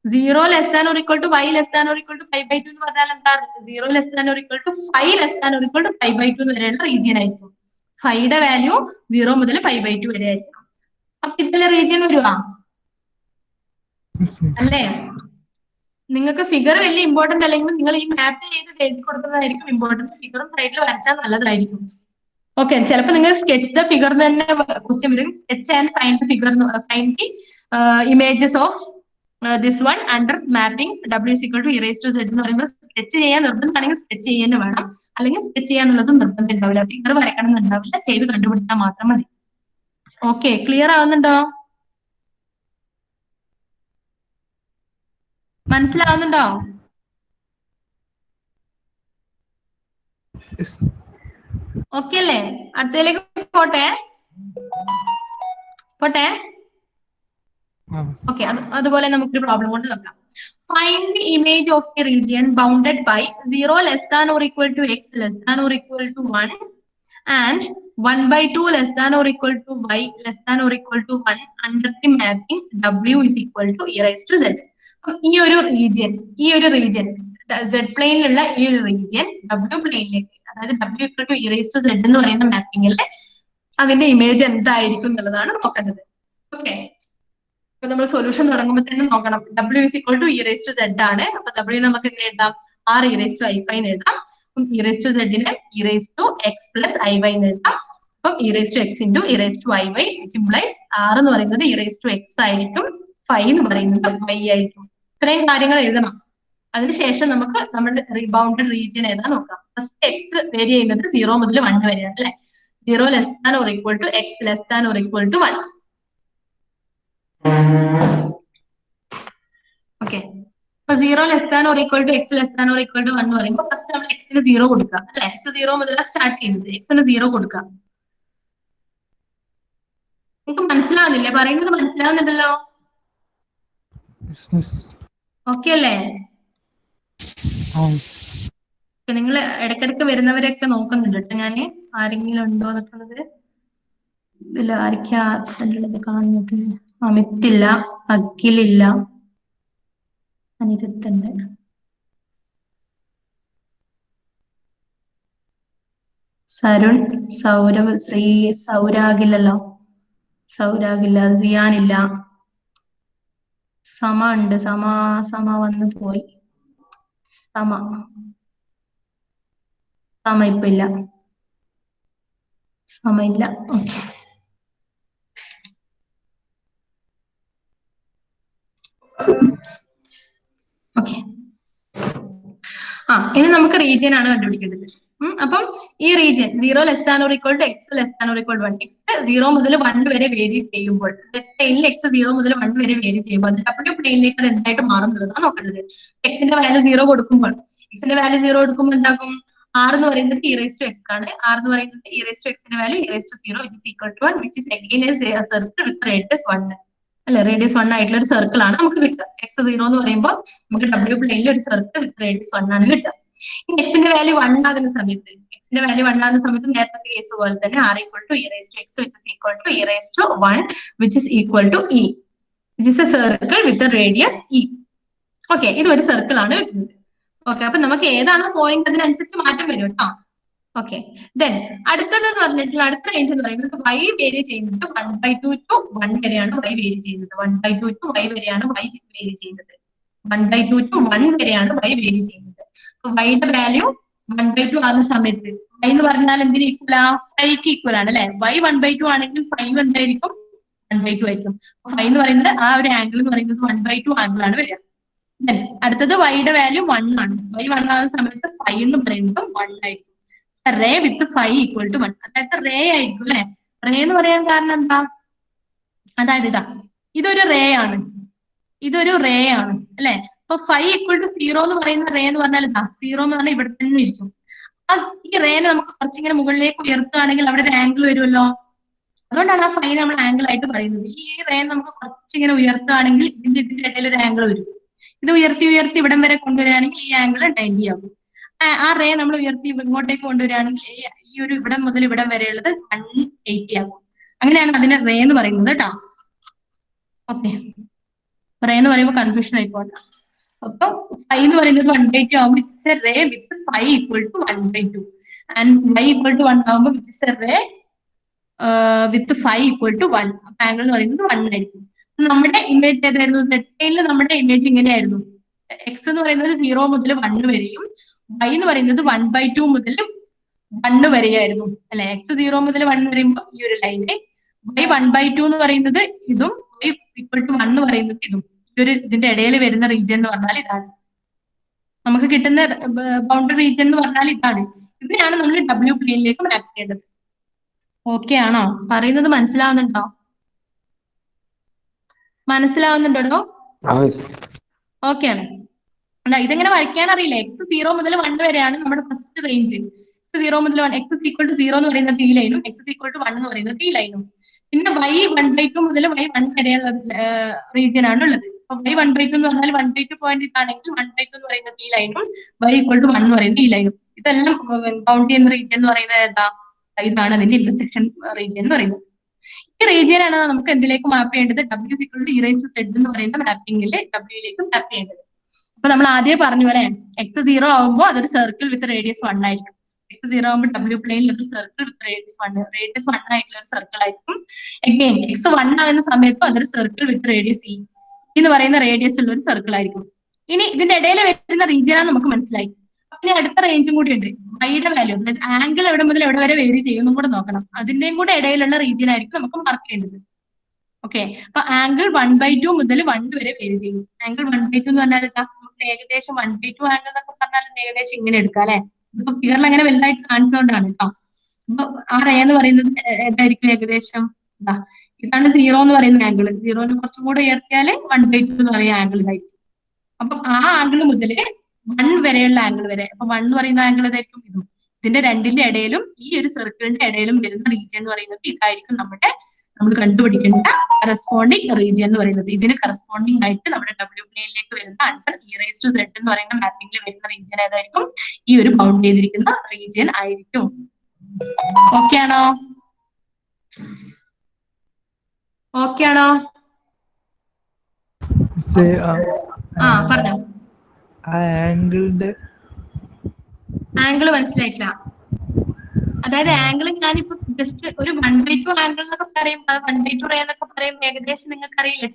0 less than or equal to y less than or equal to π/2 എന്ന് പറഞ്ഞാൽ എന്താ? 0 less than or equal to phi less than or equal to π/2 വരെയുള്ള റീജിയൻ ആയിരിക്കും. ഫൈയുടെ വാല്യൂ 0 മുതൽ π/2 വരെ ആയിരിക്കും. അപ്പൊ ഇതിലെ റീജിയൻ വരുവാ അല്ലേ? നിങ്ങൾക്ക് ഫിഗർ വലിയ ഇമ്പോർട്ടന്റ് അല്ലെങ്കിൽ നിങ്ങൾ ഈ മാപ്പ് ചെയ്ത് എഴുതി കൊടുക്കുന്നതായിരിക്കും ഇമ്പോർട്ടന്റ്. ഫിഗറും സൈഡിൽ വരച്ചാൽ നല്ലതായിരിക്കും. ഓക്കെ, ചിലപ്പോൾ നിങ്ങൾ സ്കെച്ച് ദ ഫിഗർ തന്നെ ക്വസ്റ്റ്യൻ വരും. Sketch and find figure, find the images of this one under mapping w is equal to e raised to z എന്ന് പറയുമ്പോൾ സ്കെച്ച് ചെയ്യാൻ നിർബന്ധമാണെങ്കിൽ സ്കെച്ച് ചെയ്യാൻ വേണം, അല്ലെങ്കിൽ സ്കെച്ച് ചെയ്യാന്നുള്ളത് നിർബന്ധം ഉണ്ടാവില്ല. ഫിഗർ വരക്കണം എന്നുണ്ടാവില്ല, ചെയ്ത് കണ്ടുപിടിച്ചാൽ മാത്രം മതി. ഓക്കെ, ക്ലിയർ ആവുന്നുണ്ടോ? മനസ്സിലാവുന്നുണ്ടോ? ഓക്കെ അല്ലേ? അടുത്തതിലേക്ക് പോട്ടെ. ഓക്കെ, അതുപോലെ നമുക്കൊരു പ്രോബ്ലം കൊണ്ട് നോക്കാം. Find the image of the region bounded by 0 less than or equal to x less than or equal to 1 and 1/2 less than or equal to y less than or equal to 1 under the mapping w is equal to e raised to z. ഈ ഒരു region z പ്ലെയിനിലുള്ള ഈ ഒരു region w പ്ലെയിനിലേക്ക്, അതായത് w equal to e raised to z എന്ന് പറയുന്ന മാപ്പിംഗിലെ അതിന്റെ image എന്തായിരിക്കും എന്നുള്ളതാണ് നോക്കേണ്ടത്. ഓക്കെ, അപ്പൊ നമ്മൾ സൊല്യൂഷൻ തുടങ്ങുമ്പോൾ തന്നെ നോക്കണം. w is equal to e raised to z ആണ്. അപ്പൊ w നമുക്ക് എങ്ങനെ എഴുതാം? r e raised to i5 എന്ന് എഴുതാം. അപ്പം e raised to z നെ e raised to x plus iy എന്ന് എഴുതാം. അപ്പം e raised to x into e raised to iy which implies r എന്ന് പറയുന്നത് e raised to x ആയിരിക്കും, 5 എന്ന് പറയുന്നത് y ആയിരിക്കും. ഇത്രയും കാര്യങ്ങൾ എഴുതണം. അതിനുശേഷം നമുക്ക് നമ്മുടെ ബൗണ്ടഡ് റീജിയൻ ഏതാ നോക്കാം. ഫസ്റ്റ് എക്സ് വേരി ചെയ്യുന്നത് 0 മുതൽ 1 വരെയാണ് അല്ലെ? 0 less than or equal to x less than or equal to 1. Okay, അപ്പൊ 0 less than or equal to x less than or equal to 1 എന്ന് പറയുമ്പോൾ ഫസ്റ്റ് നമ്മൾ എക്സിന് 0 കൊടുക്കാം അല്ലെ. എക്സ് 0 മുതൽ സ്റ്റാർട്ട് ചെയ്യുന്നത്, എക്സിന് 0 കൊടുക്കാം. നിങ്ങൾക്ക് മനസ്സിലാവുന്നില്ലേ? പറയുന്നത് മനസ്സിലാവുന്നുണ്ടല്ലോ? ഓക്കെ അല്ലേ? നിങ്ങൾ ഇടയ്ക്കിടയ്ക്ക് വരുന്നവരെയൊക്കെ നോക്കുന്നുണ്ട് കേട്ടോ ഞാന്, ആരെങ്കിലും ഉണ്ടോ എന്നൊക്കെ. ഇതിൽ ആർക്കാ ആബ്സെന്റ് ഉള്ളത് കാണുന്നത്? അമിത്തില്ല, അഖിലില്ല, അനിരുദ്ധുണ്ട്. സരുൺ, സൗരവ്, സൗരാഗില്ലല്ലോ, സൗരാഗില്ല, സിയാനില്ല, സമ ഉണ്ട്, സമ വന്നു പോയി, സമ ഇപ്പൊ ഇല്ല, സമ ഇല്ല. Okay, okay. ഇനി നമുക്ക് റീജിയൻ ആണ് കണ്ടുപിടിക്കേണ്ടത്. അപ്പം ഈ region 0 less than or equal to x less than or equal 1, x 0 മുതൽ 1 വരെ വേരി ചെയ്യുമ്പോൾ, സെറ്റ് പ്ലെയിനിൽ എക്സ് 0 മുതൽ 1 വരെ വേരി ചെയ്യുമ്പോൾ അത് ഡബ്ല്യു പ്ലെയിനിലേക്ക് അത് എന്തായിട്ട് മാറുന്നുള്ളതാണ് നോക്കേണ്ടത്. എക്സിന്റെ വാല്യൂ 0 കൊടുക്കുമ്പോൾ, എക്സിന്റെ വാല്യൂ 0 കൊടുക്കുമ്പോൾ എന്താക്കും? ആർ എന്ന് പറയുന്നത് ഇ റൈസ് ടു എക്സ് ആണ്. ആർ എന്ന് പറയുന്നത് ഇ റൈസ് ടു എക്സിന്റെ value e raise to 0 which is equal to 1 which is again a circle with radius 1 അല്ലെ. റേഡിയസ് 1 ആയിട്ടുള്ള ഒരു സർക്കിൾ ആണ് നമുക്ക് കിട്ടുക. എക്സ് 0 എന്ന് പറയുമ്പോൾ നമുക്ക് ഡബ്ല്യു പ്ലെയിനിൽ ഒരു സർക്കിൾ വിത്ത് റേഡിയസ് 1 ആണ് കിട്ടുക. എക്സിന്റെ വാല്യൂ 1 ആകുന്ന സമയത്ത്, എക്സിന്റെ വാല്യൂ 1 ആകുന്ന സമയത്ത് നേരത്തെ കേസ് പോലെ തന്നെ R equal to e raise to x which is equal to e raise to 1 which is equal to e which is a circle with radius e. Okay, ഇത് ഒരു സർക്കിൾ ആണ് കിട്ടുന്നത്. ഓക്കെ, അപ്പൊ നമുക്ക് ഏതാണ് പോയിന്റ് അതിനനുസരിച്ച് മാറ്റം വരും കേട്ടോ. ഓക്കെ, ദെൻ അടുത്തതെന്ന് പറഞ്ഞിട്ടുള്ള അടുത്ത റേഞ്ച് എന്ന് പറയുന്നത് y വേരി ചെയ്യുന്നത് 1/2 ടു 1 വരെയാണ് y വേരി ചെയ്യുന്നത്. 1/2 ടു y വരെയാണ് y വേരി ചെയ്യുന്നത്. 1/2 ടു 1 വരെയാണ് y വേരി ചെയ്യുന്നത്. അപ്പൊ y-യുടെ വാല്യൂ 1/2 ആകുന്ന സമയത്ത് y എന്ന് പറഞ്ഞാൽ എന്തിന് ഈക്വൽ ആ? 5ക്ക് ഈക്വൽ ആണ് അല്ലെ. y 1/2 ആണെങ്കിൽ 5 എന്തായിരിക്കും? 1/2 ആയിരിക്കും. 5 എന്ന് പറയുന്നത് ആ ഒരു ആംഗിൾ എന്ന് പറയുന്നത് 1/2 ആംഗിൾ ആണ് വരിക. ദെൻ അടുത്തത് y-യുടെ വാല്യൂ 1 ആണ്. y 1 ആകുന്ന സമയത്ത് 5 എന്ന് പറയുന്നത് 1 ആയിരിക്കും. റേ വിത്ത് 5 ഈക്വൽ ടു 1, അതായത് റേ ആയിരിക്കും അല്ലെ. റേ എന്ന് പറയാൻ കാരണം എന്താ? അതായത് ഇതൊരു റേ ആണ്, ഇതൊരു റേ ആണ് അല്ലെ. അപ്പൊ 5 ഈക്വൽ ടു 0 എന്ന് പറയുന്ന റേ എന്ന് പറഞ്ഞാൽ 0 എന്ന് പറഞ്ഞാൽ ഇവിടെ തന്നെ ഇരിക്കും. ഈ റേനെ നമുക്ക് കുറച്ചിങ്ങനെ മുകളിലേക്ക് ഉയർത്തുകയാണെങ്കിൽ അവിടെ ഒരു ആംഗിൾ വരുമല്ലോ. അതുകൊണ്ടാണ് ആ 5 നമ്മൾ ആംഗിൾ ആയിട്ട് പറയുന്നത്. ഈ റേ നമുക്ക് കുറച്ചിങ്ങനെ ഉയർത്തുകയാണെങ്കിൽ ഇതിന്റെ ഇടയിൽ ഒരു ആംഗിൾ വരും. ഇത് ഉയർത്തി ഉയർത്തി ഇവിടം വരെ കൊണ്ടുവരികയാണെങ്കിൽ ഈ ആംഗിൾ 90 ആകും. ആ റേ നമ്മൾ ഉയർത്തി ഇങ്ങോട്ടേക്ക് കൊണ്ടുവരികയാണെങ്കിൽ ഈ ഒരു ഇവിടം മുതൽ ഇവിടം വരെയുള്ളത് 180 ആകും. അങ്ങനെയാണ് അതിനെ റേ എന്ന് പറയുന്നത് കേട്ടോ. ഓക്കെ, റേ എന്ന് പറയുമ്പോൾ കൺഫ്യൂഷൻ ആയിക്കോട്ടെ. അപ്പൊ 5 എന്ന് പറയുന്നത് 1/2 ആകുമ്പോൾ it's a ray with 5 equal to 1/2 and y equal to 1 ആകുമ്പോൾ it's a ray with 5 equal to 1. അപ്പൊ ആംഗിൾ എന്ന് പറയുന്നത് 1 ആയിരിക്കും. നമ്മുടെ ഇമേജ് ഏതായിരുന്നു? സെറ്റ് പ്ലെയിനിൽ നമ്മുടെ ഇമേജ് ഇങ്ങനെയായിരുന്നു. എക്സ് എന്ന് പറയുന്നത് 0 മുതൽ 1 വരെയും y എന്ന് പറയുന്നത് 1/2 മുതൽ 1 വരെയായിരുന്നു അല്ലെ. എക്സ് 0 മുതൽ 1 വരുമ്പോൾ ഈ ഒരു ലൈന്, y 1/2 എന്ന് പറയുന്നത് ഇതും y ഈക്വൽ ടു 1 എന്ന് പറയുന്നത് ഇതും. ഇതിന്റെ ഇടയിൽ വരുന്ന റീജിയൻ എന്ന് പറഞ്ഞാൽ ഇതാണ്. നമുക്ക് കിട്ടുന്ന ബൗണ്ടറി റീജിയൻ എന്ന് പറഞ്ഞാൽ ഇതാണ്. ഇതിനെയാണ് നമ്മൾ ഡബ്ല്യു പ്ലെയിനിലേക്ക് മാപ്പ് ചെയ്യേണ്ടത്. ഓക്കെ ആണോ? പറയുന്നത് മനസ്സിലാവുന്നുണ്ടോ? മനസ്സിലാവുന്നുണ്ടോ? ഓക്കെ ആണ്. ഇതെങ്ങനെ വരയ്ക്കാൻ അറിയില്ല. എക്സ് 0 മുതൽ 1 വരെയാണ് നമ്മുടെ ഫസ്റ്റ് റേഞ്ച്. എക്സ് 0 മുതൽ 1, എക്സ് ഈക്വൽ ടു 0 എന്ന് പറയുന്നത് ഈ ലൈനും എക്സ് ഈക്വൽ ടു 1 എന്ന് പറയുന്നത് ഈ ലൈനും. പിന്നെ y 1/2 മുതൽ y 1 വരെയുള്ള റീജിയൻ ആണ് ഉള്ളത്. അപ്പൊ y 1/2 എന്ന് പറഞ്ഞാൽ 1/2 പോയിന്റ് ഇതാണെങ്കിൽ 1/2 എന്ന് പറയുന്നത് ഈ ലൈനും y ഈക്വൽ ടു 1 എന്ന് പറയുന്നത് ഈ ലൈനും. ഇതെല്ലാം ബൗണ്ട് ചെയ്യുന്ന റീജിയൻ എന്ന് പറയുന്നത് എന്താ? ഇതാണ് അതിന്റെ ഇന്റർസെക്ഷൻ റീജിയൻ എന്ന് പറയുന്നത്. ഈ റീജിയൻ ആണ് നമുക്ക് എന്തിലേക്ക് മാപ്പ് ചെയ്യേണ്ടത്? w equal to e raise to z എന്ന് പറയുന്ന മാപ്പിംഗിൽ w-യിലേക്ക് മാപ്പ് ചെയ്യേണ്ടത്. അപ്പൊ നമ്മൾ ആദ്യം പറഞ്ഞു അല്ലെ, എക്സ് 0 ആകുമ്പോൾ അതൊരു സർക്കിൾ വിത്ത് റേഡിയസ് 1 ആയിരിക്കും. എക്സ് 0 ആകുമ്പോൾ ഡബ്ല്യു പ്ലെയിനിൽ ഒരു സർക്കിൾ വിത്ത് റേഡിയസ് 1 ആയിട്ടുള്ള ഒരു സർക്കിൾ ആയിരിക്കും. അഗൈൻ എക്സ് 1 ആകുന്ന സമയത്തും അതൊരു സർക്കിൾ വിത്ത് റേഡിയസ് ഇ എന്ന് പറയുന്ന റേഡിയസ് ഉള്ള ഒരു സർക്കിൾ ആയിരിക്കും. ഇനി ഇതിന്റെ ഇടയിൽ വരുന്ന റീജിയനാണ് നമുക്ക് മനസ്സിലായി. ഇനി അടുത്ത റേഞ്ചും കൂടി ഉണ്ട്. y-യുടെ വാല്യൂ, അതായത് ആംഗിൾ എവിടെ മുതൽ എവിടെ വരെ വേരി ചെയ്യുമെന്നും കൂടെ നോക്കണം. അതിന്റെയും കൂടെ ഇടയിലുള്ള റീജിയൻ ആയിരിക്കും നമുക്ക് മാർക്ക് ചെയ്യേണ്ടത്. ഓക്കെ, അപ്പൊ ആംഗിൾ 1/2 മുതൽ 1 വരെ വേരി ചെയ്യും. ആംഗിൾ 1/2 എന്ന് പറഞ്ഞാൽ ഏകദേശം 1/2 ആംഗിൾ എന്നൊക്കെ പറഞ്ഞാൽ ഏകദേശം ഇങ്ങനെ എടുക്കാം അല്ലെ. ഇപ്പൊ ഫിഗറിൽ അങ്ങനെ വലുതായിട്ട് കാണിച്ചുകൊണ്ടാണ് കേട്ടോ. അപ്പൊ ആ റേ എന്ന് പറയുന്നത് എന്തായിരിക്കും? ഏകദേശം ഇതാണ് 0 എന്ന് പറയുന്ന ആംഗിൾ. 0ന് കുറച്ചും കൂടെ ഉയർത്തിയാൽ 1/2 എന്ന് പറയുന്ന ആംഗിൾ ഇതായിരിക്കും. അപ്പൊ ആ ആംഗിൾ മുതൽ 1 വരെയുള്ള ആംഗിൾ വരെ, അപ്പൊ 1 എന്ന് പറയുന്ന ആംഗിൾ ഏതായിരിക്കും? ഇതും. ഇതിന്റെ രണ്ടിന്റെ ഇടയിലും ഈ ഒരു സർക്കിളിന്റെ ഇടയിലും വരുന്ന റീജിയൻ എന്ന് പറയുന്നത് ഇതായിരിക്കും നമ്മൾ കണ്ടുപിടിക്കേണ്ട കറസ്പോണ്ടിങ് റീജിയൻ എന്ന് പറയുന്നത്. ഇതിന് കറസ്പോണ്ടിങ് ആയിട്ട് നമ്മുടെ ഡബ്ല്യു പ്ലെയിനിലേക്ക് വരുന്ന അണ്ടർ e⁻z എന്ന് പറയുന്ന മാപ്പിംഗിൽ വരുന്ന റീജിയൻ ഏതായിരിക്കും? ഈ ഒരു ബൗണ്ട് ചെയ്തിരിക്കുന്ന റീജിയൻ ആയിരിക്കും. ഓക്കെ ആണോ? ഓക്കെ ആണോ? പറഞ്ഞോ. ആംഗിൾ മനസ്സിലായിട്ടില്ല. അതായത് ആംഗിൾ ഞാനിപ്പോ ജസ്റ്റ് ഒരു 1/2 ആംഗിൾ എന്നൊക്കെ പറയും, 1/2 റേ എന്നൊക്കെ പറയും, ഏകദേശം നിങ്ങൾക്ക് അറിയില്ല,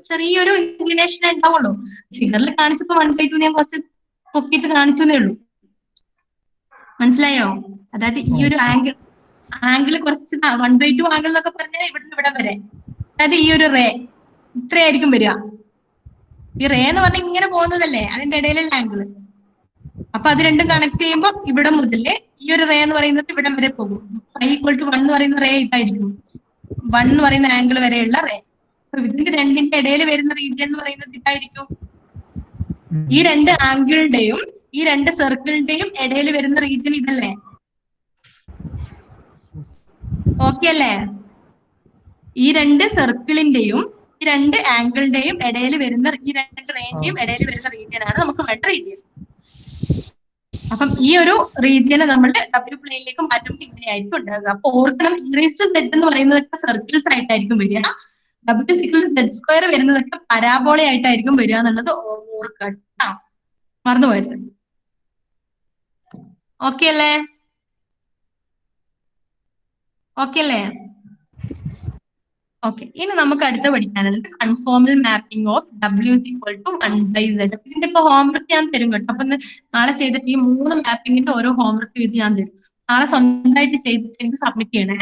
ചെറിയൊരു ഇൻക്ലിനേഷൻ ഉണ്ടാവുള്ളൂ. ഫിഗറിൽ കാണിച്ചപ്പോ 1/2 ഞാൻ കുറച്ച് പൊക്കിയിട്ട് കാണിച്ചേ ഉള്ളൂ. മനസ്സിലായോ? അതായത് ഈ ഒരു ആംഗിൾ കുറച്ച് 1/2 ആംഗിൾ എന്നൊക്കെ പറഞ്ഞാൽ ഇവിടുന്ന് ഇവിടെ വരെ, അതായത് ഈ ഒരു റേ ഇത്രയായിരിക്കും വരിക. ഈ റേ എന്ന് പറഞ്ഞാൽ ഇങ്ങനെ പോകുന്നതല്ലേ, അതിന്റെ ഇടയിലുള്ള ആംഗിൾ. അപ്പൊ അത് രണ്ടും കണക്ട് ചെയ്യുമ്പോൾ ഇവിടെ മുതലേ ഈ ഒരു റേ എന്ന് പറയുന്നത് ഇവിടം വരെ പോകും. ϕ = 1 എന്ന് പറയുന്ന റേ ഇതായിരിക്കും, 1 എന്ന് പറയുന്ന ആംഗിൾ വരെയുള്ള റേ. അപ്പൊ ഇതിന്റെ രണ്ടിന്റെ ഇടയിൽ വരുന്ന റീജിയൻ എന്ന് പറയുന്നത് ഇതായിരിക്കും. ഈ രണ്ട് ആംഗിളിന്റെയും ഈ രണ്ട് സർക്കിളിന്റെയും ഇടയിൽ വരുന്ന റീജിയൻ ഇതല്ലേ? ഓക്കെ അല്ലേ? ഈ രണ്ട് സർക്കിളിന്റെയും ഈ രണ്ട് ആംഗിളിന്റെയും ഇടയിൽ വരുന്ന, ഈ രണ്ട് റേന്റെയും ഇടയിൽ വരുന്ന റീജിയൻ ആണ് നമുക്ക് വേണ്ട റീജിയൻ. അപ്പം ഈ ഒരു റീജിയനെ നമ്മൾ ഡബ്ല്യു പ്ലെയിനിലേക്ക് മാറ്റുമ്പോൾ ഇങ്ങനെയായിരിക്കും ഉണ്ടാകുക. അപ്പൊ ഓർക്കണം, e⁻z എന്ന് പറയുന്നതൊക്കെ സർക്കിൾസ് ആയിട്ടായിരിക്കും വരിക. w⁻z² വരുന്നതൊക്കെ പരാബോള ആയിട്ടായിരിക്കും വരിക എന്നുള്ളത് ഓർക്കുക. മറന്നുപോയത്. ഓക്കെ അല്ലേ? ഓക്കെ അല്ലേ? ഓക്കെ, ഇനി നമുക്ക് അടുത്ത പഠിക്കാനുള്ളത് conformal mapping of W = 1/z. ഇതിന്റെ ഇപ്പൊ ഹോംവർക്ക് ഞാൻ തരും കേട്ടോ. അപ്പൊ നാളെ ചെയ്തിട്ട് ഈ 3 മാപ്പിംഗിന്റെ ഓരോ ഹോംവർക്ക് ഇത് ഞാൻ തരും. നാളെ സ്വന്തമായിട്ട് ചെയ്തിട്ട് എനിക്ക് സബ്മിറ്റ് ചെയ്യണേ.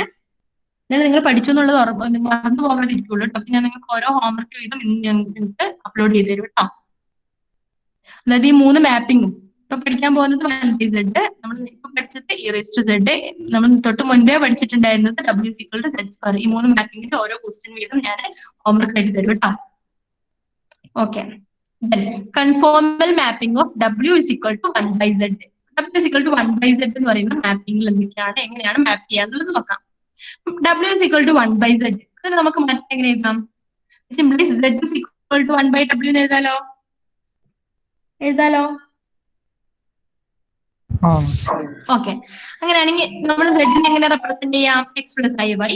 എന്നാലും നിങ്ങൾ പഠിച്ചു എന്നുള്ളത് മറന്നു പോകാതിരിക്കുള്ളൂ കേട്ടോ. അപ്പൊ ഞാൻ നിങ്ങൾക്ക് ഓരോ ഹോംവർക്ക് വീതം നിങ്ങൾക്ക് അപ്ലോഡ് ചെയ്ത് തരും കേട്ടോ. അതായത് ഈ 3 മാപ്പിംഗും ഇപ്പൊ പഠിക്കാൻ പോകുന്നത് 1/z, നമ്മൾ ഇപ്പൊ പഠിച്ചത് e⁻z, നമ്മൾ തൊട്ട് മുൻപേ പഠിച്ചിട്ടുണ്ടായിരുന്നത് W = z². ഈ 3 മാപ്പിംഗിന്റെ ഓരോ ക്വസ്റ്റ്യൻ വീതം ഞാൻ ഹോംവർക്ക് ആയിട്ട് തരും കേട്ടോ. Okay, conformal mapping of W = 1/z. W = 1/z എന്ന് പറയുന്ന മാപ്പിംഗിൽ എന്തൊക്കെയാണ്, എങ്ങനെയാണ് മാപ്പ് ചെയ്യാന്നുള്ളത് നോക്കാം. W = 1/z അത് നമുക്ക് മാറ്റി എങ്ങനെ എഴുതാം? സിംപ്ലി z = 1/w എന്ന് എഴുതാലോ? ഓക്കെ, അങ്ങനെയാണെങ്കിൽ നമ്മൾ z നെ എങ്ങനെ റെപ്രസെന്റ് ചെയ്യാം? x + iy.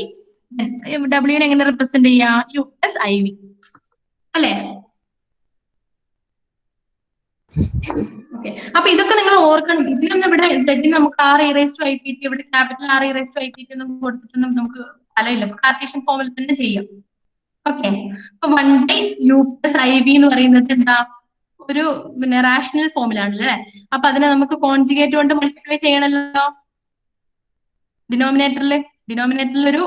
w നെ എങ്ങനെ റെപ്രസെന്റ് ചെയ്യാം? u + iv അല്ലേ? ഓക്കെ, അപ്പൊ ഇതൊക്കെ നിങ്ങൾ ഓർക്കണം. ഇതിനൊന്നും ഇവിടെ z നമുക്ക് r⁻it, ഇവിടെ ക്യാപിറ്റൽ r⁻it ഒന്നും കൊടുത്തിട്ടൊന്നും നമുക്ക് ഫലമില്ല. അപ്പൊ കാർട്ടീഷ്യൻ ഫോമിൽ തന്നെ ചെയ്യാം. ഓക്കെ, അപ്പൊ 1/u + iv എന്ന് പറയുന്നത് എന്താ? ഒരു റാഷണൽ ഫോമിലാണല്ലോ അല്ലെ? അപ്പൊ അതിനെ നമുക്ക് കോൺജുഗേറ്റ് കൊണ്ട് മൾട്ടിപ്ലൈ ചെയ്യണമല്ലോ. ഡിനോമിനേറ്ററിൽ ഒരു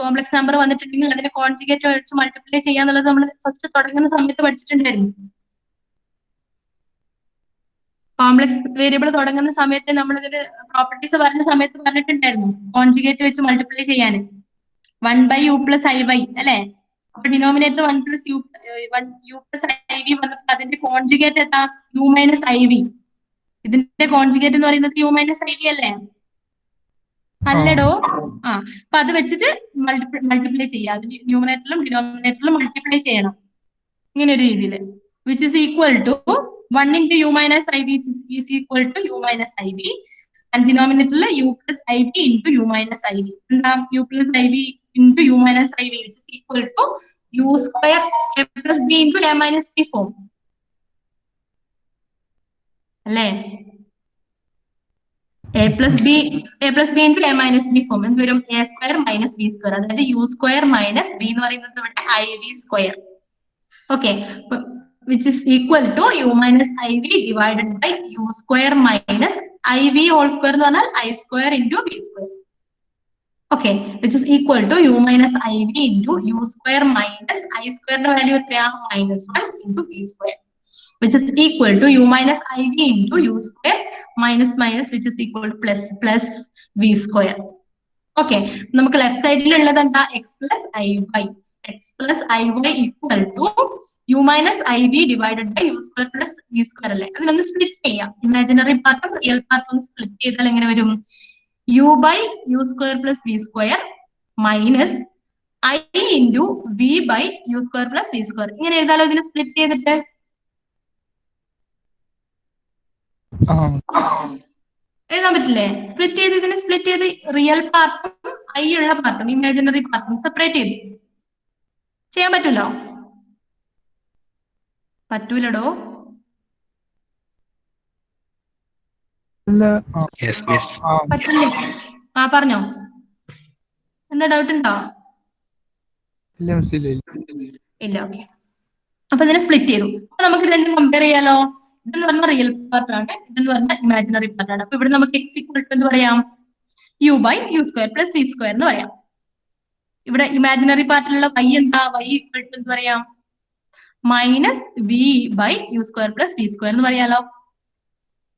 കോംപ്ലക്സ് നമ്പർ വന്നിട്ടുണ്ടെങ്കിൽ അതിനെ കോൺജുഗേറ്റ് വെച്ച് മൾട്ടിപ്ലൈ ചെയ്യാന്നുള്ളത് നമ്മൾ ഫസ്റ്റ് തുടങ്ങുന്ന സമയത്ത് പഠിച്ചിട്ടുണ്ടായിരുന്നു. കോംപ്ലക്സ് വേരിയബിൾ തുടങ്ങുന്ന സമയത്ത് നമ്മൾ ഇതിന്റെ പ്രോപ്പർട്ടീസ് പറഞ്ഞ സമയത്ത് പറഞ്ഞിട്ടുണ്ടായിരുന്നു കോൺജുഗേറ്റ് വെച്ച് മൾട്ടിപ്ലൈ ചെയ്യാൻ. 1/u + iy അല്ലെ? അപ്പൊ ഡിനോമിനേറ്റർ 1 + u + iv വന്നപ്പോൾ അതിന്റെ കോൺജുഗേറ്റ് എന്താ? u - iv. ഇതിന്റെ കോൺജുഗേറ്റ് എന്ന് പറയുന്നത് u - iv അല്ലേ? അല്ലടോ. അപ്പൊ അത് വെച്ചിട്ട് മൾട്ടിപ്ലൈ ചെയ്യാം. അത് ന്യൂമറേറ്ററിലും ഡിനോമിനേറ്ററിലും മൾട്ടിപ്ലൈ ചെയ്യണം ഇങ്ങനെ ഒരു രീതിയിൽ. Which is equal to 1 × u - iv is equal to u - iv. And denominator u + iv into u - iv. എന്താ? u + iv into u - iv which is equal to u² a + b into a - b form. അല്ലേ? a + b into a - b form എന്ത് വരും? a² - b². അതായത് u² - b എന്ന് പറയുന്നത് ഇവിടെ iv². Okay, which is equal to u - iv divided by u² - iv whole square എന്ന് പറഞ്ഞാൽ i² into b². Okay, which is equal to u - iv into u² - i² ന്റെ value എത്രയാ? -1 into b². which is equal to u - iv into u² which is equal to plus v². Okay, നമുക്ക് left സൈഡിൽ ഉള്ളത് എന്താ? x + iy. X plus i y equal to u minus i v divided by u square plus v square അല്ലേ? അതിനൊന്ന് split ചെയ്യാം. Imaginary പാർട്ടും real പാർട്ടും ഒന്ന് സ്പ്ലിറ്റ് ചെയ്താൽ എങ്ങനെ വരും? U by u square plus v square minus i into v by u square plus v square. ഇങ്ങനെ എഴുതാലോ ഇതിനെ സ്പ്ലിറ്റ് ചെയ്തിട്ട്? എഴുതാൻ പറ്റില്ലേ? സ്പ്ലിറ്റ് ചെയ്ത് ഇതിനെ സ്പ്ലിറ്റ് ചെയ്ത് റിയൽ പാർട്ടും ഐ ഉള്ള പാർട്ടും ഇമാജിനറി പാർട്ടും സെപ്പറേറ്റ് ചെയ്തു ചെയ്യാൻ പറ്റൂലോ? പറ്റൂലടോ. പറ്റില്ലേ? പറഞ്ഞോ, എന്താ ഡൗട്ട് ഉണ്ടോ? ഇല്ല. ഓക്കെ, അപ്പൊ ഇതിനെ സ്പ്ലിറ്റ് ചെയ്തു. അപ്പൊ നമുക്ക് രണ്ടും കമ്പയർ ചെയ്യാലോ. ഇതെന്ന് പറഞ്ഞാൽ റിയൽ പാർട്ടാണ്, ഇതെന്ന് പറഞ്ഞാൽ ഇമാജിനറി പാർട്ടാണ്. അപ്പൊ ഇവിടെ നമുക്ക് എക്സ് ഈക്വൽ ടു എന്ത് പറയാം? U by u square plus v square എന്ന് പറയാം. ഇവിടെ ഇമാജിനറി പാർട്ടിലുള്ള വൈ എന്താ? വൈ ഈക്വൽ ടു എന്ത് പറയാം? Minus v by u square plus v square എന്ന് പറയാലോ.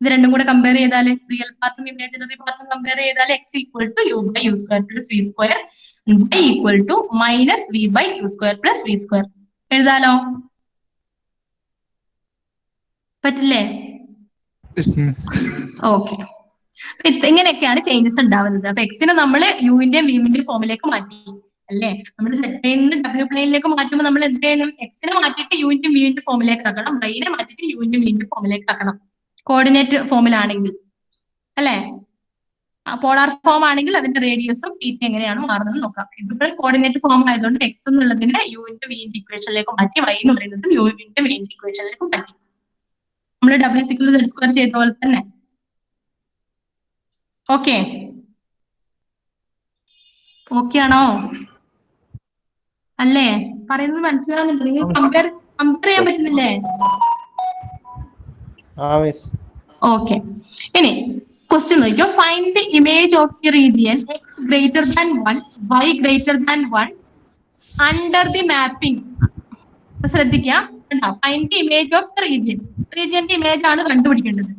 ഇത് രണ്ടും കൂടെ കമ്പയർ ചെയ്താല്, റിയൽ പാർട്ടും ഇമാജിനറി പാർട്ടും കമ്പയർ ചെയ്താൽ x equal to u by u square plus v square, y equal to minus v by u square plus v square എഴുതാലോ. പറ്റില്ലേ? ഓക്കെ, ഇങ്ങനെയൊക്കെയാണ് ചേഞ്ചസ് ഉണ്ടാവുന്നത്. അപ്പൊ എക്സിനെ നമ്മൾ യുവിന്റെയും വിമിന്റെയും ഫോമിലേക്ക് മാറ്റി അല്ലേ? നമ്മൾ സെറ്റ് പ്ലെയിനിൽ ഡബ്ല്യു പ്ലെയിനിലേക്ക് മാറ്റുമ്പോൾ നമ്മൾ എന്ത് ചെയ്യണം? എക്സിനെ മാറ്റിയിട്ട് യുവിന്റെയും വിന്റെ ഫോമിലേക്ക് ആക്കണം, വൈനെ മാറ്റിയിട്ട് യുവിന്റെയും വിന്റെ ഫോമിലേക്ക് ആക്കണം. കോർഡിനേറ്റ് ഫോമിലാണെങ്കിൽ അല്ലെ? പോളാർ ഫോം ആണെങ്കിൽ അതിന്റെ റേഡിയസും തീറ്റ എങ്ങനെയാണ് മാറുന്നത് നോക്കാം. ഇതിപ്പോൾ കോർഡിനേറ്റ് ഫോം ആയതുകൊണ്ട് എക്സ് എന്നുള്ളതിനെ യുവിന്റെ വിന്റെ ഇക്വേഷനിലേക്ക് മാറ്റി, വൈ എന്ന് പറയുന്നത് യുവിന്റെ വിന്റെ ഇക്വേഷനിലേക്ക് മാറ്റി. നമ്മൾ ഡബ്ല്യു സിക്വൽ സെഡ് സ്ക്വയർ ചെയ്ത പോലെ തന്നെ. ഓക്കെ, ഓക്കെ ആണോ? അല്ലേ? പറയുന്നത് മനസ്സിലാവുന്നുണ്ട്? നിങ്ങൾ കമ്പയർ ചെയ്യാൻ പറ്റുന്നില്ലേ? ഓക്കെ, ഇനി ക്വസ്റ്റ്യൻ നോക്കിയോ. Find the image of the region x greater than 1 y greater than 1 under the mapping. ശ്രദ്ധിക്കാം, find the image of the region. റീജിയന്റെ ഇമേജ് ആണ് കണ്ടുപിടിക്കേണ്ടത്.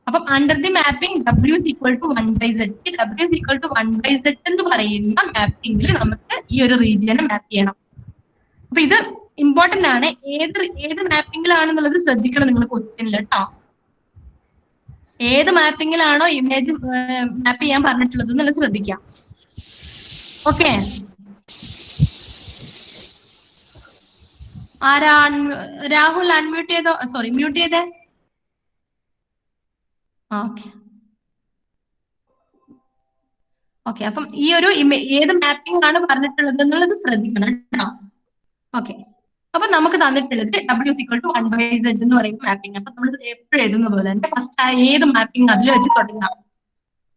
അപ്പം under the mapping W is equal to 1/z. W is equal to 1/z എന്ന് പറയുന്ന മാപ്പിംഗിൽ നമുക്ക് ഈ ഒരു റീജിയനെ മാപ്പ് ചെയ്യണം. അപ്പൊ ഇത് ഇമ്പോർട്ടന്റ് ആണ്. ഏത് മാപ്പിംഗിലാണെന്നുള്ളത് ശ്രദ്ധിക്കണം നിങ്ങൾ ക്വസ്റ്റ്യനിൽ കേട്ടോ. ഏത് മാപ്പിംഗിലാണോ ഇമേജ് മാപ്പ് ചെയ്യാൻ പറഞ്ഞിട്ടുള്ളത് എന്നുള്ളത് ശ്രദ്ധിക്കാം. ഓക്കെ, ആരാ രാഹുൽ അൺമ്യൂട്ട് ചെയ്തോ? സോറി, മ്യൂട്ട് ചെയ്തേ. ഓക്കെ, അപ്പം ഈ ഒരു ഏത് മാപ്പിംഗ് ആണ് പറഞ്ഞിട്ടുള്ളത് എന്നുള്ളത് ശ്രദ്ധിക്കണം കേട്ടോ. ഓക്കെ, അപ്പൊ നമുക്ക് തന്നിട്ടുള്ളത് W is equal to 1/z എന്ന് പറയുന്ന മാപ്പിംഗ്. അപ്പൊ നമ്മൾ എപ്പോഴും എഴുതുന്ന പോലെ തന്നെ ഫസ്റ്റ് ഏത് മാപ്പിംഗ് അതിൽ വെച്ച് തുടങ്ങാം.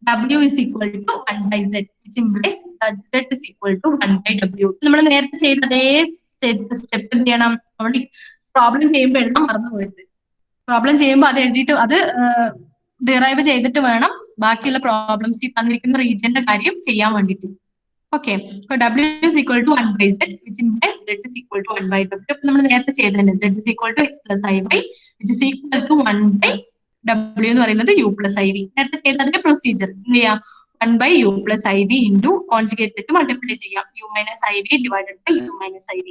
W is equal to 1/z which implies z is equal to 1/w. നമ്മൾ നേരത്തെ ചെയ്ത അതേ സ്റ്റെപ്പ് എന്ത് ചെയ്യണം? നമ്മൾ പ്രോബ്ലം ചെയ്യുമ്പോൾ എഴുതാൻ മറന്നുപോയത്. പ്രോബ്ലം ചെയ്യുമ്പോൾ അത് എഴുതിയിട്ട് അത് ഡിറൈവ് ചെയ്തിട്ട് വേണം ബാക്കിയുള്ള പ്രോബ്ലംസ് ഈ തന്നിരിക്കുന്ന റീജിയന്റെ കാര്യം ചെയ്യാൻ വേണ്ടിയിട്ട്. Okay, W is equal to 1/z which implies z is equal to 1/w. അപ്പൊ നമ്മൾ നേരത്തെ ചെയ്തതന്നെ z is equal to x plus iy which is equal to 1/w എന്ന് പറയുന്നത് u plus iv. നേരത്തെ ചെയ്ത അതിന്റെ പ്രൊസീജിയർ എന്ത് ചെയ്യാം? 1/u plus iv into conjugate വെച്ച് മൾട്ടിപ്ലൈ ചെയ്യാം. u minus iv divided by u minus iv.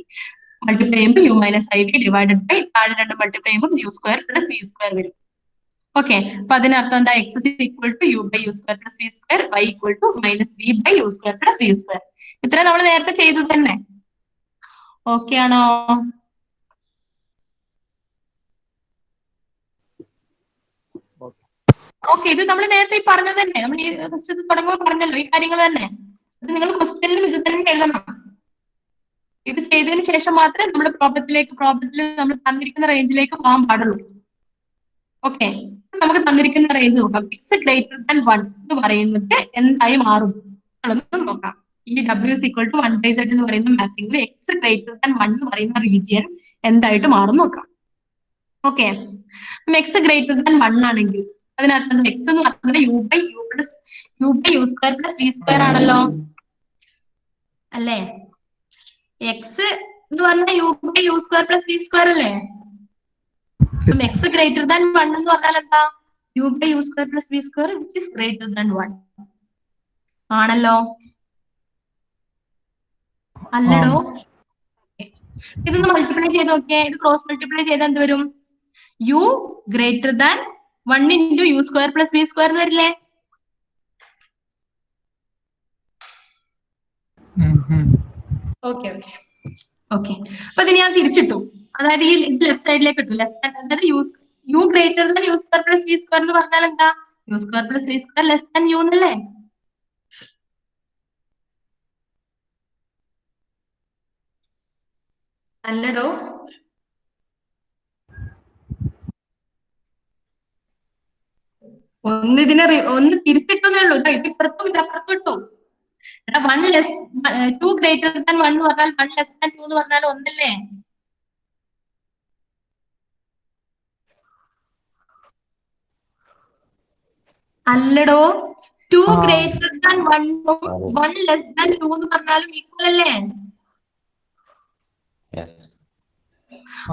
Multiply ചെയ്യുമ്പോൾ u minus iv divided by താഴെ രണ്ട് മൾട്ടിപ്ലൈ ചെയ്യുമ്പോൾ u square plus v square വരും. ഓക്കെ, അപ്പൊ അതിനർത്ഥം എന്താ? x is equal to u by u square plus v square, y equal to minus v by u square plus v square. ഇത്രയും നമ്മൾ നേരത്തെ ചെയ്തത് തന്നെ. ഓക്കെ ആണോ? ഓക്കെ, ഇത് നമ്മൾ നേരത്തെ ഈ പറഞ്ഞത് തന്നെ. നമ്മൾ ഈ ഫസ്റ്റ് തുടങ്ങുമ്പോൾ പറഞ്ഞല്ലോ ഈ കാര്യങ്ങൾ തന്നെ. ഇത് നിങ്ങൾ ക്വസ്റ്റ്യനിലും ഇത് തന്നെ എഴുതണം. ഇത് ചെയ്തതിന് ശേഷം മാത്രമേ നമ്മൾ പ്രോബ്ലത്തിൽ നമ്മൾ തന്നിരിക്കുന്ന റേഞ്ചിലേക്ക് പോകാൻ പാടുള്ളൂ. ഓക്കെ, നമുക്ക് തന്നിരിക്കുന്ന റേഞ്ച് നോക്കാം. എക്സ് ഗ്രേറ്റർ ദാൻ 1 എന്ന് പറയുന്നത് എന്തായി മാറും എന്നുള്ളത് നോക്കാം. ഈ W is equal to 1/z എന്ന് പറയുന്ന മാപ്പിംഗിൽ എക്സ് ഗ്രേറ്റർ ദാൻ 1 എന്ന് പറയുന്ന റീജിയൻ എന്തായിട്ട് മാറും നോക്കാം. ഓക്കെ, എക്സ് ഗ്രേറ്റർ ദാൻ 1 ആണെങ്കിൽ അതിനകത്ത് എക്സ് എന്ന് പറഞ്ഞാൽ u square plus v square ആണല്ലോ അല്ലേ? എക്സ് എന്ന് പറഞ്ഞാൽ u square plus v square അല്ലേ? എക്സ് ഗ്രേറ്റർ ദാൻ 1 എന്ന് പറഞ്ഞാൽ എന്താ? u square plus v square which is greater than 1 ആണല്ലോ, അല്ലടോ? ഇതൊന്ന് മൾട്ടിപ്ലൈ ചെയ്ത് നോക്കിയേ. ഇത് ക്രോസ് മൾട്ടിപ്ലൈ ചെയ്താൽ എന്ത് വരും? U greater than 1 into u square plus v square എന്ന് വരില്ലേ? Okay okay okay. അപ്പൊ ഇത് ഞാൻ തിരിച്ചിട്ടു. അതായത് ഈ ലെഫ്റ്റ് സൈഡിലേക്ക് ഇട്ടു. അതായത് u greater than u square plus v square എന്ന് പറഞ്ഞാൽ എന്താ? U square plus v square less than u എന്നല്ലേ? അല്ലടോ, ഒന്ന് തിരിച്ചിട്ടേ ഉള്ളൂ. ഇത് ഇപ്പുറത്തും ഇത് അപ്പുറത്തും ഇട്ടു. എടാ 2 ഗ്രേറ്റർ ദാൻ 1 എന്ന് പറഞ്ഞാൽ 1 ലെസ് ദാൻ 2 എന്ന് പറഞ്ഞാൽ ഒന്നല്ലേ? അല്ലടോ, 2 ഗ്രേറ്റർ ദാൻ 1 1 ലെസ് ദാൻ 2 എന്ന് പറഞ്ഞാലും ഈക്വൽ അല്ലേ?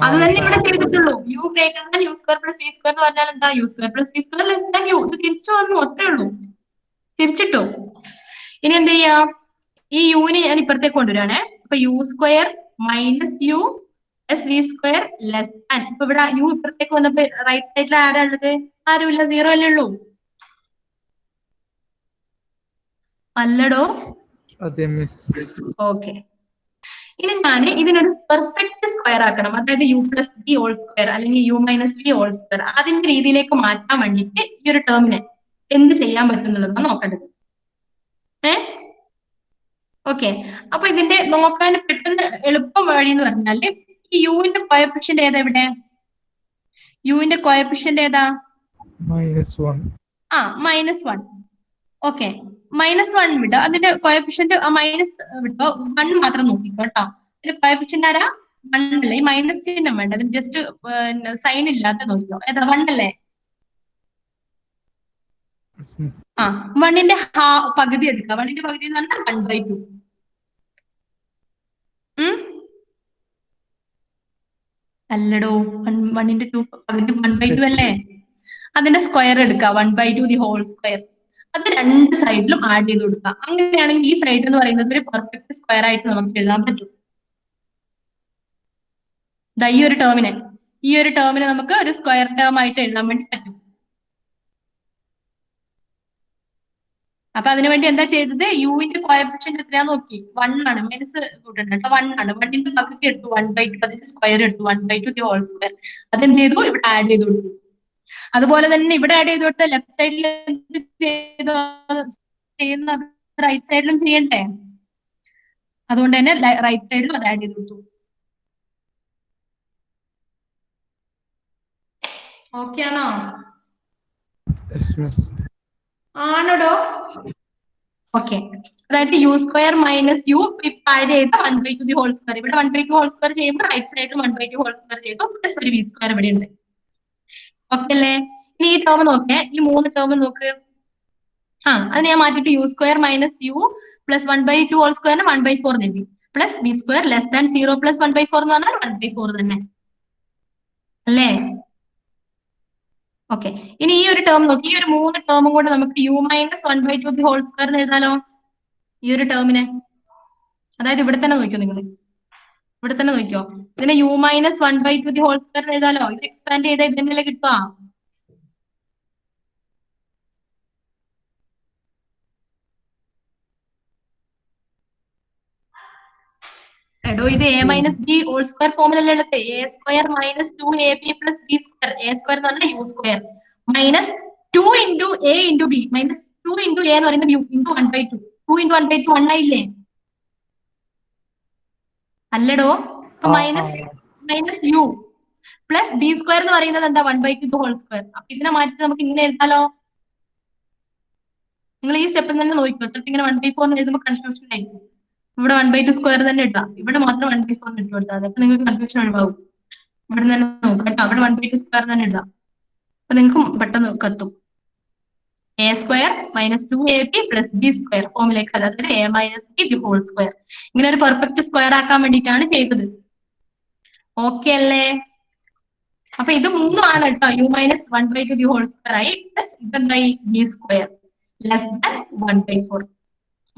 അത് തന്നെ ഇവിടെ ചെയ്തിട്ടുള്ളൂ. U greater than u square plus v square എന്ന് പറഞ്ഞാൽ എന്താ? U square plus v square less than u. ഇത് തിരിച്ചു വന്നു, അത്രേ ഉള്ളൂ. തിരിച്ചിട്ടു. ഇനി എന്ത് ചെയ്യാം? ഈ യുവിനെ ഞാൻ ഇപ്പുറത്തേക്ക് കൊണ്ടുവരാണേ. അപ്പൊ u square minus u plus v square less than. ഇപ്പൊ ഇവിടെ യു ഇപ്പുറത്തേക്ക് വന്നപ്പോ റൈറ്റ് സൈഡിൽ ആരാ ഉള്ളത്? ആരുമില്ല, 0 അല്ലേ ഉള്ളൂ. അല്ലടോ? ഓക്കെ. ഇനി ഞാൻ ഇതിനൊരു പെർഫെക്റ്റ് സ്ക്വയർ ആക്കണം. അതായത് u plus b whole square അല്ലെങ്കിൽ u minus b whole square അതിന്റെ രീതിയിലേക്ക് മാറ്റാൻ വേണ്ടിയിട്ട് ഈ ഒരു ടേമിനെ എന്ത് ചെയ്യാൻ പറ്റുന്നുള്ളതാണ് നോക്കേണ്ടത്. ഓക്കെ. അപ്പൊ ഇതിന്റെ നോക്കാൻ പെട്ടെന്ന് എളുപ്പം വഴി എന്ന് പറഞ്ഞാല് ഈ യുവിന്റെ കോയഫിഷ്യന്റ് ഏതാ ഇവിടെ? യുവിന്റെ കോയഫിഷ്യന്റ് ഏതാ? -1. ഓക്കെ, -1 വിട്ടോ. അതിന്റെ കോയഫിഷ്യന്റ് മൈനസ് വിട്ടോ, 1 മാത്രം നോക്കിക്കോ കേട്ടോ. അതിന്റെ കോയഫിഷ്യന്റ് ആരാ? 1 അല്ലേ? ഈ മൈനസ് ചിഹ്നം വേണ്ട, അത് ജസ്റ്റ് സൈൻ ഇല്ലാത്ത നോക്കിക്കോ. ഏതാ? 1 അല്ലേ? 1ന്റെ പകുതി എടുക്കുക. 1ന്റെ പകുതി എന്ന് പറഞ്ഞാൽ 1/2. അല്ലടോ, 1ന്റെ 2 പകുതി 1/2 അല്ലേ? അതിന്റെ സ്ക്വയർ എടുക്കുക, 1/2 ദി ഹോൾ സ്ക്വയർ. അത് രണ്ട് സൈഡിലും ആഡ് ചെയ്ത് കൊടുക്കുക. അങ്ങനെയാണെങ്കിൽ ഈ സൈഡ് എന്ന് പറയുന്നത് ഒരു പെർഫെക്റ്റ് സ്ക്വയർ ആയിട്ട് നമുക്ക് എഴുതാൻ പറ്റും. ഈ ഒരു ടേമിനെ നമുക്ക് ഒരു സ്ക്വയർ ടേം ആയിട്ട് എഴുതാൻ വേണ്ടി പറ്റും. അപ്പൊ അതിനുവേണ്ടി എന്താ ചെയ്തത്? യുവിന്റെ കോയഫിഷ്യന്റ് എത്രയാന്ന് നോക്കി. 1 ആണ്. മൈനസ് കൂട്ടണ്ട കേട്ടോ. 1 ആണ്. 1ന്റെ പകുതി എടുത്തു, 1/2. അതിന്റെ സ്ക്വയർ എടുത്തു, 1/2 ദി ഹോൾ സ്ക്വയർ. അതെന്ത് ചെയ്തു? ഇവിടെ ആഡ് ചെയ്ത് കൊടുത്തു. അതുപോലെ തന്നെ ഇവിടെ ആഡ് ചെയ്ത് കൊടുത്ത ലെഫ്റ്റ് സൈഡിൽ ചെയ്യുന്ന റൈറ്റ് സൈഡിലും ചെയ്യണ്ടേ? അതുകൊണ്ട് തന്നെ റൈറ്റ് സൈഡിലും അത് ആഡ് ചെയ്ത് കൊടുത്തു. ഓക്കെ ആണോ? ആണോടോ? ഓക്കെ. അതായത് യു സ്ക്വയർ മൈനസ് യു ഇപ്പൊ ആഡ് ചെയ്ത് 1/2 ദി ഹോൾ സ്ക്വയർ. ഇവിടെ 1/2 ഹോൾ സ്ക്വയർ ചെയ്യുമ്പോൾ റൈറ്റ് സൈഡിൽ 1/2 ഹോൾ സ്ക്വയർ ചെയ്തു, പ്ലസ് ഒരു വി സ്ക്വയർ ഇവിടെ ഉണ്ട്. ഓക്കെ അല്ലേ? ഇനി ഈ ടേം നോക്കേ, ഈ 3 ടേം നോക്ക്. അതിനെ ഞാൻ മാറ്റിട്ട് u square minus u plus 1/2 whole സ്ക്വയറിന് 1/4 നൽകി, plus v square less than 0 plus 1/4 എന്ന് പറഞ്ഞാൽ 1/4 തന്നെ അല്ലേ? ഓക്കെ. ഇനി ഈ ഒരു ടേം നോക്കി. ഈ ഒരു 3 ടേമും കൂടെ നമുക്ക് u minus 1/2 the whole square എന്ന് എഴുതാലോ? ഈ ഒരു ടേമിനെ, അതായത് ഇവിടെ തന്നെ നോക്കിയോ, നിങ്ങൾ ഇവിടെ തന്നെ നോക്കിയോ. ഇതിനെ u minus 1/2 the whole square എന്ന് എഴുതാലോ? ഇത് എക്സ്പാൻഡ് ചെയ്താൽ ഇതിന്റെ കിട്ടുക. എടോ, ഇത് a minus b whole square ഫോമിലല്ലേ ഉള്ളത്? A square minus 2ab plus b square. A square എന്ന് പറഞ്ഞാൽ u square minus 2 into a into b minus 2 into a എന്ന് പറയുന്നത് യു ഇൻറ്റു 1/2. 2 ഇൻറ്റു 1/2 1 ആയില്ലേ? അല്ലടോ, minus u plus b square എന്ന് പറയുന്നത് എന്താ? 1/2 ഹോൾ സ്ക്വയർ. അപ്പൊ ഇതിനെ മാറ്റി നമുക്ക് ഇങ്ങനെ എഴുതാലോ? നിങ്ങൾ ഈ സ്റ്റെപ്പിൽ തന്നെ നോക്കിക്കോ. ചിലപ്പോൾ ഇങ്ങനെ 1/4 എഴുതുമ്പോൾ കൺഫ്യൂഷൻ ആയിരിക്കും. ഇവിടെ 1/2 സ്ക്വയർ തന്നെ ഇട്ടാം, ഇവിടെ മാത്രം 1/4 ഇട്ട് കൊടുത്താൽ അപ്പൊ നിങ്ങൾക്ക് കൺഫ്യൂഷൻ ഒഴിവാകും. ഇവിടെ തന്നെ നോക്കാം കേട്ടോ. അവിടെ 1/2 സ്ക്വയർ തന്നെ ഇടാം, അപ്പൊ നിങ്ങൾക്ക് പെട്ടെന്ന് കത്തും. A square minus 2ab plus b square ഫോമിലേക്ക്, അതായത് a minus b the whole square. ഇങ്ങനെ ഒരു പെർഫെക്റ്റ് സ്ക്വയർ ആക്കാൻ വേണ്ടിയിട്ടാണ് ചെയ്തത്. ഓക്കെ അല്ലേ? അപ്പൊ ഇത് 3 ആണ് കേട്ടോ. U minus 1/2 the whole square ആയി, പ്ലസ് ഇതെന്തായി? B square less than 1/4.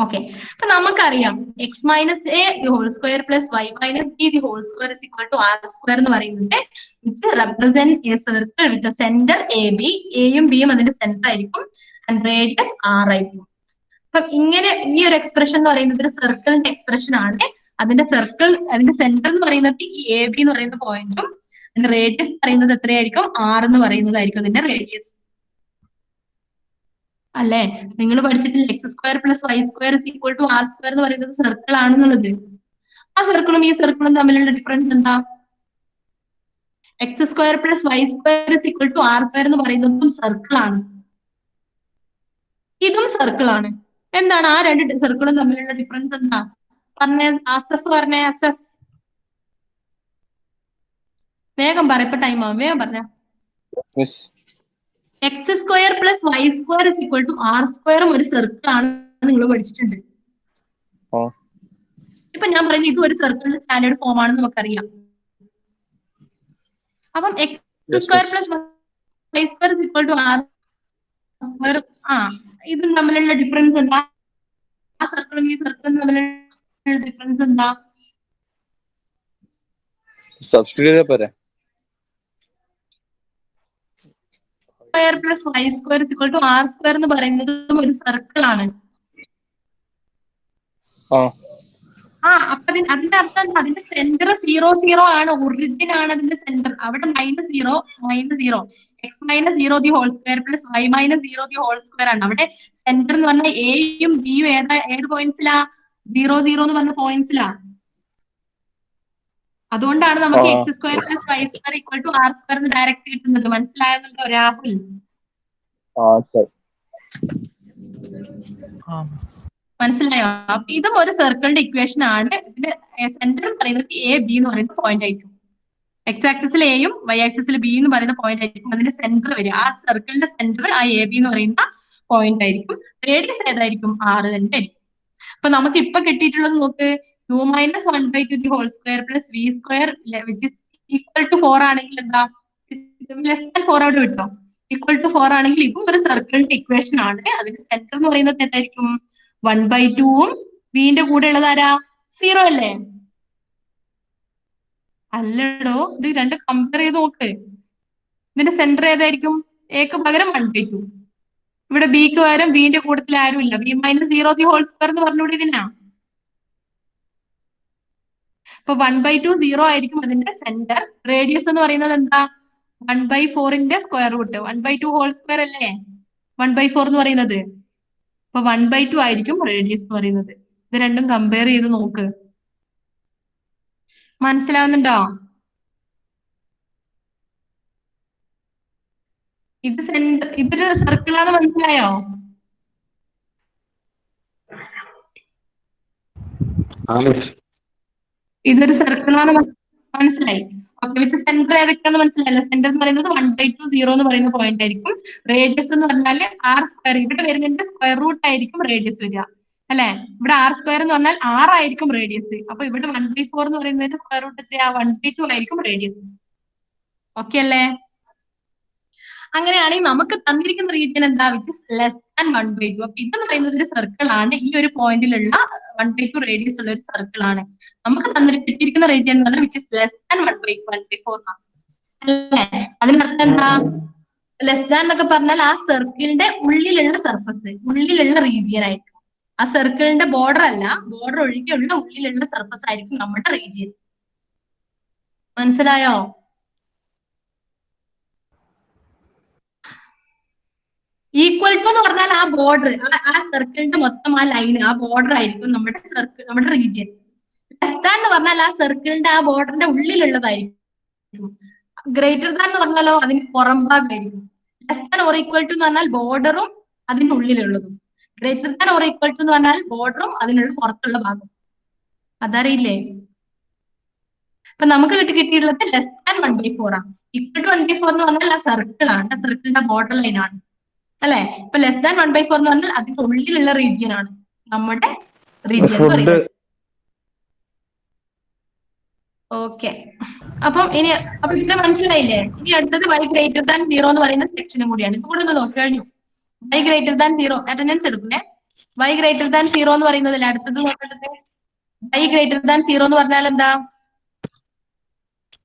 Okay, അപ്പൊ നമുക്കറിയാം x minus a the whole square plus y minus b the whole square is equal to r square എന്ന് പറയുന്നത് which represent a circle with centre a b, എയും ബിയും അതിന്റെ centre ആയിരിക്കും and radius R ആയിരിക്കും. അപ്പൊ ഇങ്ങനെ ഈ ഒരു എക്സ്പ്രഷൻ എന്ന് പറയുന്നത് ഒരു സർക്കിളിന്റെ എക്സ്പ്രഷൻ ആണ്. അതിന്റെ സെന്റർ എന്ന് പറയുന്നത് ഈ എ ബി എന്ന് പറയുന്ന പോയിന്റും അതിന്റെ റേഡിയസ് പറയുന്നത് എത്രയായിരിക്കും, ആർ എന്ന് പറയുന്നതായിരിക്കും അതിന്റെ റേഡിയസ്. അല്ലെ, നിങ്ങൾ പഠിച്ചിട്ടില്ല x square plus y square is equal to r square എന്ന് പറയുന്നത് സർക്കിൾ ആണെന്നുള്ളത്. ആ സർക്കിളും ഈ സർക്കിളും തമ്മിലുള്ള ഡിഫറൻസ് എന്താ? X square plus y square is equal to r square എന്ന് പറയുന്നതും സർക്കിൾ ആണ്, ഇതും സർക്കിൾ ആണ്. എന്താണ് ആ രണ്ട് സർക്കിളും തമ്മിലുള്ള ഡിഫറൻസ് എന്താ? പറഞ്ഞേ അസഫ്, പറഞ്ഞേ അസഫ്, വേഗം പറ, ഇപ്പൊ ടൈം ആവും, വേഗം പറഞ്ഞ. X square plus y square is equal to r സ്ക്വയറും ഒരു സർക്കിൾ ആണ്, നിങ്ങൾ പഠിച്ചിട്ടുണ്ട്. ഇപ്പൊ ഞാൻ പറയുന്നത് ഇത് ഒരു സർക്കിളിന്റെ സ്റ്റാൻഡേർഡ് ഫോം ആണെന്ന് നമുക്കറിയാം. അപ്പം x square plus y square is equal to r square, ഇതും തമ്മിലുള്ള ഡിഫറൻസ് എന്താ? ആ സർക്കിളും ഈ സർക്കിളും തമ്മിലുള്ള ഡിഫറൻസ് എന്താ? സബ്സ്റ്റിറ്റ്യൂട്ട് ചെയ്താ പോരെ. Square plus y square is equal to r square എന്ന് പറയുന്നത് ഒരു സർക്കിൾ ആണ്. അപ്പൊ അതിന്റെ അർത്ഥം എന്താ? അതിന്റെ സെന്റർ 0 0 ആണ്, ഒറിജിൻ ആണ് അതിന്റെ സെന്റർ. അവിടെ -0 x minus 0 the whole square plus y minus 0 the whole square ആണ്. അവിടെ സെന്റർ എന്ന് പറഞ്ഞാൽ എയും ബിയും ഏത് പോയിന്റ്സിലാ? 0 0 എന്ന് പറഞ്ഞ പോയിന്റ്സിലാ. അതുകൊണ്ടാണ് നമുക്ക് x square plus y square equal to r square എന്ന് ഡയറക്റ്റ് കിട്ടുന്നത്. മനസ്സിലായെന്നുണ്ടോ രാഹുൽ? മനസ്സിലായോ? അപ്പൊ ഇതും ഒരു സർക്കിളിന്റെ ഇക്വേഷൻ ആണ്. ഇതിന്റെ സെന്റർ എന്ന് പറയുന്നത് എ ബി എന്ന് പറയുന്ന പോയിന്റ് ആയിരിക്കും. എക്സ് ആക്സിസിൽ എയും വൈ ആക്സിസിൽ ബി എന്ന് പറയുന്ന പോയിന്റ് ആയിരിക്കും അതിന്റെ സെന്റർ വരിക. ആ സർക്കിളിന്റെ സെന്റർ ആ എ ബി എന്ന് പറയുന്ന പോയിന്റ് ആയിരിക്കും. റേഡിയസ് ഏതായിരിക്കും? 6 തന്നെ ആയിരിക്കും. അപ്പൊ നമുക്ക് ഇപ്പൊ കിട്ടിയിട്ടുള്ളത് നോക്ക്, u minus 1/2 the whole square plus v square which is equal to 4 ആണെങ്കിൽ എന്താ? ലെസ് ദാൻ 4 അവിടെ കിട്ടോ? ഈക്വൽ ടു 4 ആണെങ്കിൽ ഇതും ഒരു സർക്കിളിന്റെ ഇക്വേഷൻ ആണ്. അതിന്റെ സെന്റർ എന്ന് പറയുന്നത് എന്തായിരിക്കും? 1/2ഉം വിന്റെ കൂടെ ഉള്ളത് ആരാ? 0 അല്ലേ? അല്ലടോ, ഇത് രണ്ട് കമ്പയർ ചെയ്ത് നോക്ക്. ഇതിന്റെ സെന്റർ ഏതായിരിക്കും? എക്ക് പകരം 1/2, ഇവിടെ ബിക്ക് പകരം ബിന്റെ കൂട്ടത്തിൽ ആരും ഇല്ല. B minus 0 the whole square എന്ന് പറഞ്ഞുകൂടി ഇതിനാ. അപ്പൊ 1/2 0 ആയിരിക്കും അതിന്റെ സെന്റർ. റേഡിയസ് എന്ന് പറയുന്നത് എന്താ? 1/4ന്റെ സ്ക്വയർ റൂട്ട്. 1/2 ഹോൾ സ്ക്വയർ അല്ലേ 1/4 എന്ന് പറയുന്നത്. അപ്പൊ 1/2 ആയിരിക്കും റേഡിയസ് എന്ന് പറയുന്നത്. ഇത് രണ്ടും കമ്പയർ ചെയ്ത് നോക്ക്. മനസ്സിലാവുന്നുണ്ടോ? ഇതൊരു സർക്കിളാന്ന് മനസ്സിലായോ? ഇതൊരു സർക്കിളാന്ന് മനസ്സിലായി. ഓക്കെ, വിത്ത് സെന്റർ ഏതൊക്കെയാന്ന് മനസ്സിലായല്ലോ. സെന്റർ എന്ന് പറയുന്നത് 1/2 0 എന്ന് പറയുന്ന പോയിന്റ് ആയിരിക്കും. റേഡിയസ് എന്ന് പറഞ്ഞാൽ ആർ സ്ക്വയർ, ഇവിടെ വരുന്നതിന്റെ സ്ക്വയർ റൂട്ട് ആയിരിക്കും റേഡിയസ് വരിക അല്ലെ. ഇവിടെ ആർ സ്ക്വയർ എന്ന് പറഞ്ഞാൽ 6 ആയിരിക്കും റേഡിയസ്. അപ്പൊ ഇവിടെ 1/4 എന്ന് പറയുന്നതിന്റെ സ്ക്വയർ റൂട്ട് എത്രയാ? 1/2 ആയിരിക്കും റേഡിയസ്. ഓക്കെ അല്ലേ? അങ്ങനെയാണെങ്കിൽ നമുക്ക് തന്നിരിക്കുന്ന റീജിയൻ എന്താ? Which is less than 1/2. അപ്പൊ ഇതെന്ന് പറയുന്നത് ഒരു സർക്കിൾ ആണ്. ഈ ഒരു പോയിന്റിലുള്ള 1/2 റേഡിയസ് ഉള്ള ഒരു സർക്കിൾ ആണ്. നമുക്ക് കിട്ടിയിരിക്കുന്ന റീജിയൻ എന്ന് പറഞ്ഞാൽ വിച്ച് ഇസ് ലെസ് ദാൻ 1/4 അല്ലേ? അതിനർത്ഥം എന്താ? ലെസ് ദാൻ എന്നൊക്കെ പറഞ്ഞാൽ ആ സർക്കിളിന്റെ ഉള്ളിലുള്ള സർഫസ്, ഉള്ളിലുള്ള റീജിയൻ ആയിരിക്കും. ആ സർക്കിളിന്റെ ബോർഡർ അല്ല, ബോർഡർ ഒഴികെയുള്ള ഉള്ളിലുള്ള സർഫസ് ആയിരിക്കും നമ്മുടെ റീജിയൻ. മനസ്സിലായോ? ഈക്വൽ ടു എന്ന് പറഞ്ഞാൽ ആ ബോർഡർ, ആ സർക്കിളിന്റെ മൊത്തം ആ ലൈൻ, ആ ബോർഡർ ആയിരിക്കും നമ്മുടെ സർക്കിൾ, നമ്മുടെ റീജിയൻ. ലെസ് ദാൻ എന്ന് പറഞ്ഞാൽ ആ സർക്കിളിന്റെ ആ ബോർഡറിന്റെ ഉള്ളിലുള്ളതായിരിക്കും. ഗ്രേറ്റർ ദാൻ എന്ന് പറഞ്ഞാലോ അതിന് പുറം ഭാഗമായിരിക്കും. Less than or equal to എന്ന് പറഞ്ഞാൽ ബോർഡറും അതിന്റെ ഉള്ളിലുള്ളതും. Greater than or equal to എന്ന് പറഞ്ഞാൽ ബോർഡറും അതിനുള്ള പുറത്തുള്ള ഭാഗം. അതറിയില്ലേ? അപ്പൊ നമുക്ക് കിട്ടിയിട്ടുള്ളത് ലെസ് ദാൻ 1/4 ആണ്. ഈക്വൽ ടു 1/4 എന്ന് പറഞ്ഞാൽ ആ സർക്കിൾ ആണ്, ആ സർക്കിളിന്റെ ബോർഡർ ലൈൻ ആണ് അല്ലെ. ഇപ്പൊ ലെസ് ദാൻ 1/4 എന്ന് പറഞ്ഞാൽ അതിന്റെ ഉള്ളിലുള്ള റീജിയൻ ആണ് നമ്മുടെ റീജിയൻ എന്ന് പറയുന്നത്. ഓക്കെ, അപ്പൊ പിന്നെ മനസ്സിലായില്ലേ? ഇനി അടുത്തത് y ഗ്രേറ്റർ ദാൻ 0 എന്ന് പറയുന്ന സെക്ഷനും കൂടിയാണ്. ഇത് കൂടെ ഒന്ന് നോക്കി കഴിഞ്ഞു. y ഗ്രേറ്റർ ദാൻ 0 അറ്റൻഡൻസ് എടുക്കുന്നേ. y ഗ്രേറ്റർ ദാൻ 0 എന്ന് പറയുന്നതല്ലേ അടുത്തത് നോക്കേണ്ടത്. y ഗ്രേറ്റർ ദാൻ 0 എന്ന് പറഞ്ഞാൽ എന്താ?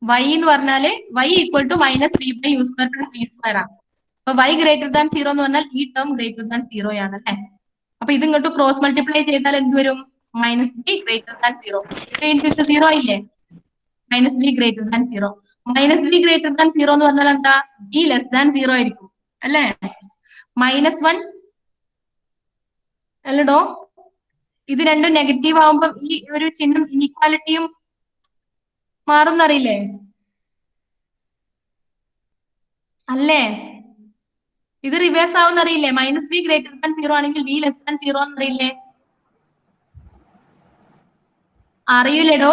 y എന്ന് പറഞ്ഞാല് y equal to minus v by u square plus v square ആണ്. അപ്പൊ y ഗ്രേറ്റർ ദാൻ 0 എന്ന് പറഞ്ഞാൽ ഈ ടേം ഗ്രേറ്റർ ദാൻ 0 ആണ് അല്ലെ. അപ്പൊ ഇത് ഇങ്ങോട്ട് ക്രോസ് മൾട്ടിപ്ലൈ ചെയ്താൽ എന്ത് വരും? Minus b greater than 0. ഇത് 0 ഇല്ലേ? Minus b greater than 0. Minus b greater than 0 എന്ന് പറഞ്ഞാൽ എന്താ? ബി ലെസ് ദാൻ 0 ആയിരിക്കും അല്ലെ. -1 അല്ലടോ, ഇത് രണ്ടും നെഗറ്റീവ് ആവുമ്പോ ഈ ഒരു ചിഹ്നം ഇനീക്വാലിറ്റിയും മാറുന്നറിയില്ലേ അല്ലേ? ഇത് റിവേഴ്സ് ആവുന്നറിയില്ലേ? മൈനസ് ബി ഗ്രേറ്റർ ദാൻ 0 ആണെങ്കിൽ ബി ലെസ് ദാൻ 0 എന്നറിയില്ലേ? അറിയില്ലടോ,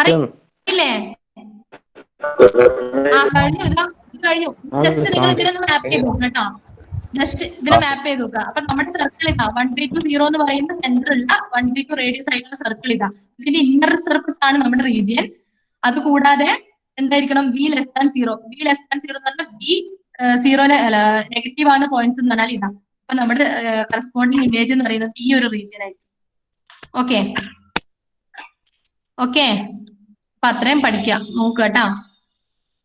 അറിയില്ലേ? കഴിഞ്ഞു, ഇത് കഴിഞ്ഞു. ജസ്റ്റ് നിങ്ങൾ ഇതിനൊന്ന് മാപ്പ് ചെയ്ത് നോക്കാം കേട്ടോ. ജസ്റ്റ് ഇതിനെ മാപ്പ് ചെയ്ത് നോക്കുക. അപ്പൊ നമ്മുടെ സർക്കിൾ ഇതാ 1/2 0 എന്ന് പറയുന്ന സെന്റർ ഉള്ള 1/2 റേഡിയസ് ആയിട്ടുള്ള സർക്കിൾ ഇതാ. ഇതിന്റെ ഇന്നർ സർഫസ് ആണ് നമ്മുടെ റീജിയൻ. അത് കൂടാതെ എന്തായിരിക്കണം? B less than 0. B less than 0 എന്ന് പറഞ്ഞാൽ ബി 0 നെഗറ്റീവ് ആവുന്ന പോയിന്റ്സ് എന്ന് പറഞ്ഞാൽ ഇതാ. അപ്പൊ നമ്മുടെ കറസ്പോണ്ടിങ് ഇമേജ് എന്ന് പറയുന്നത് ഈ ഒരു റീജിയൻ ആയിരിക്കും. ഓക്കെ ഓക്കെ, അപ്പൊ അത്രയും പഠിക്കാം, നോക്കുക കേട്ടോ.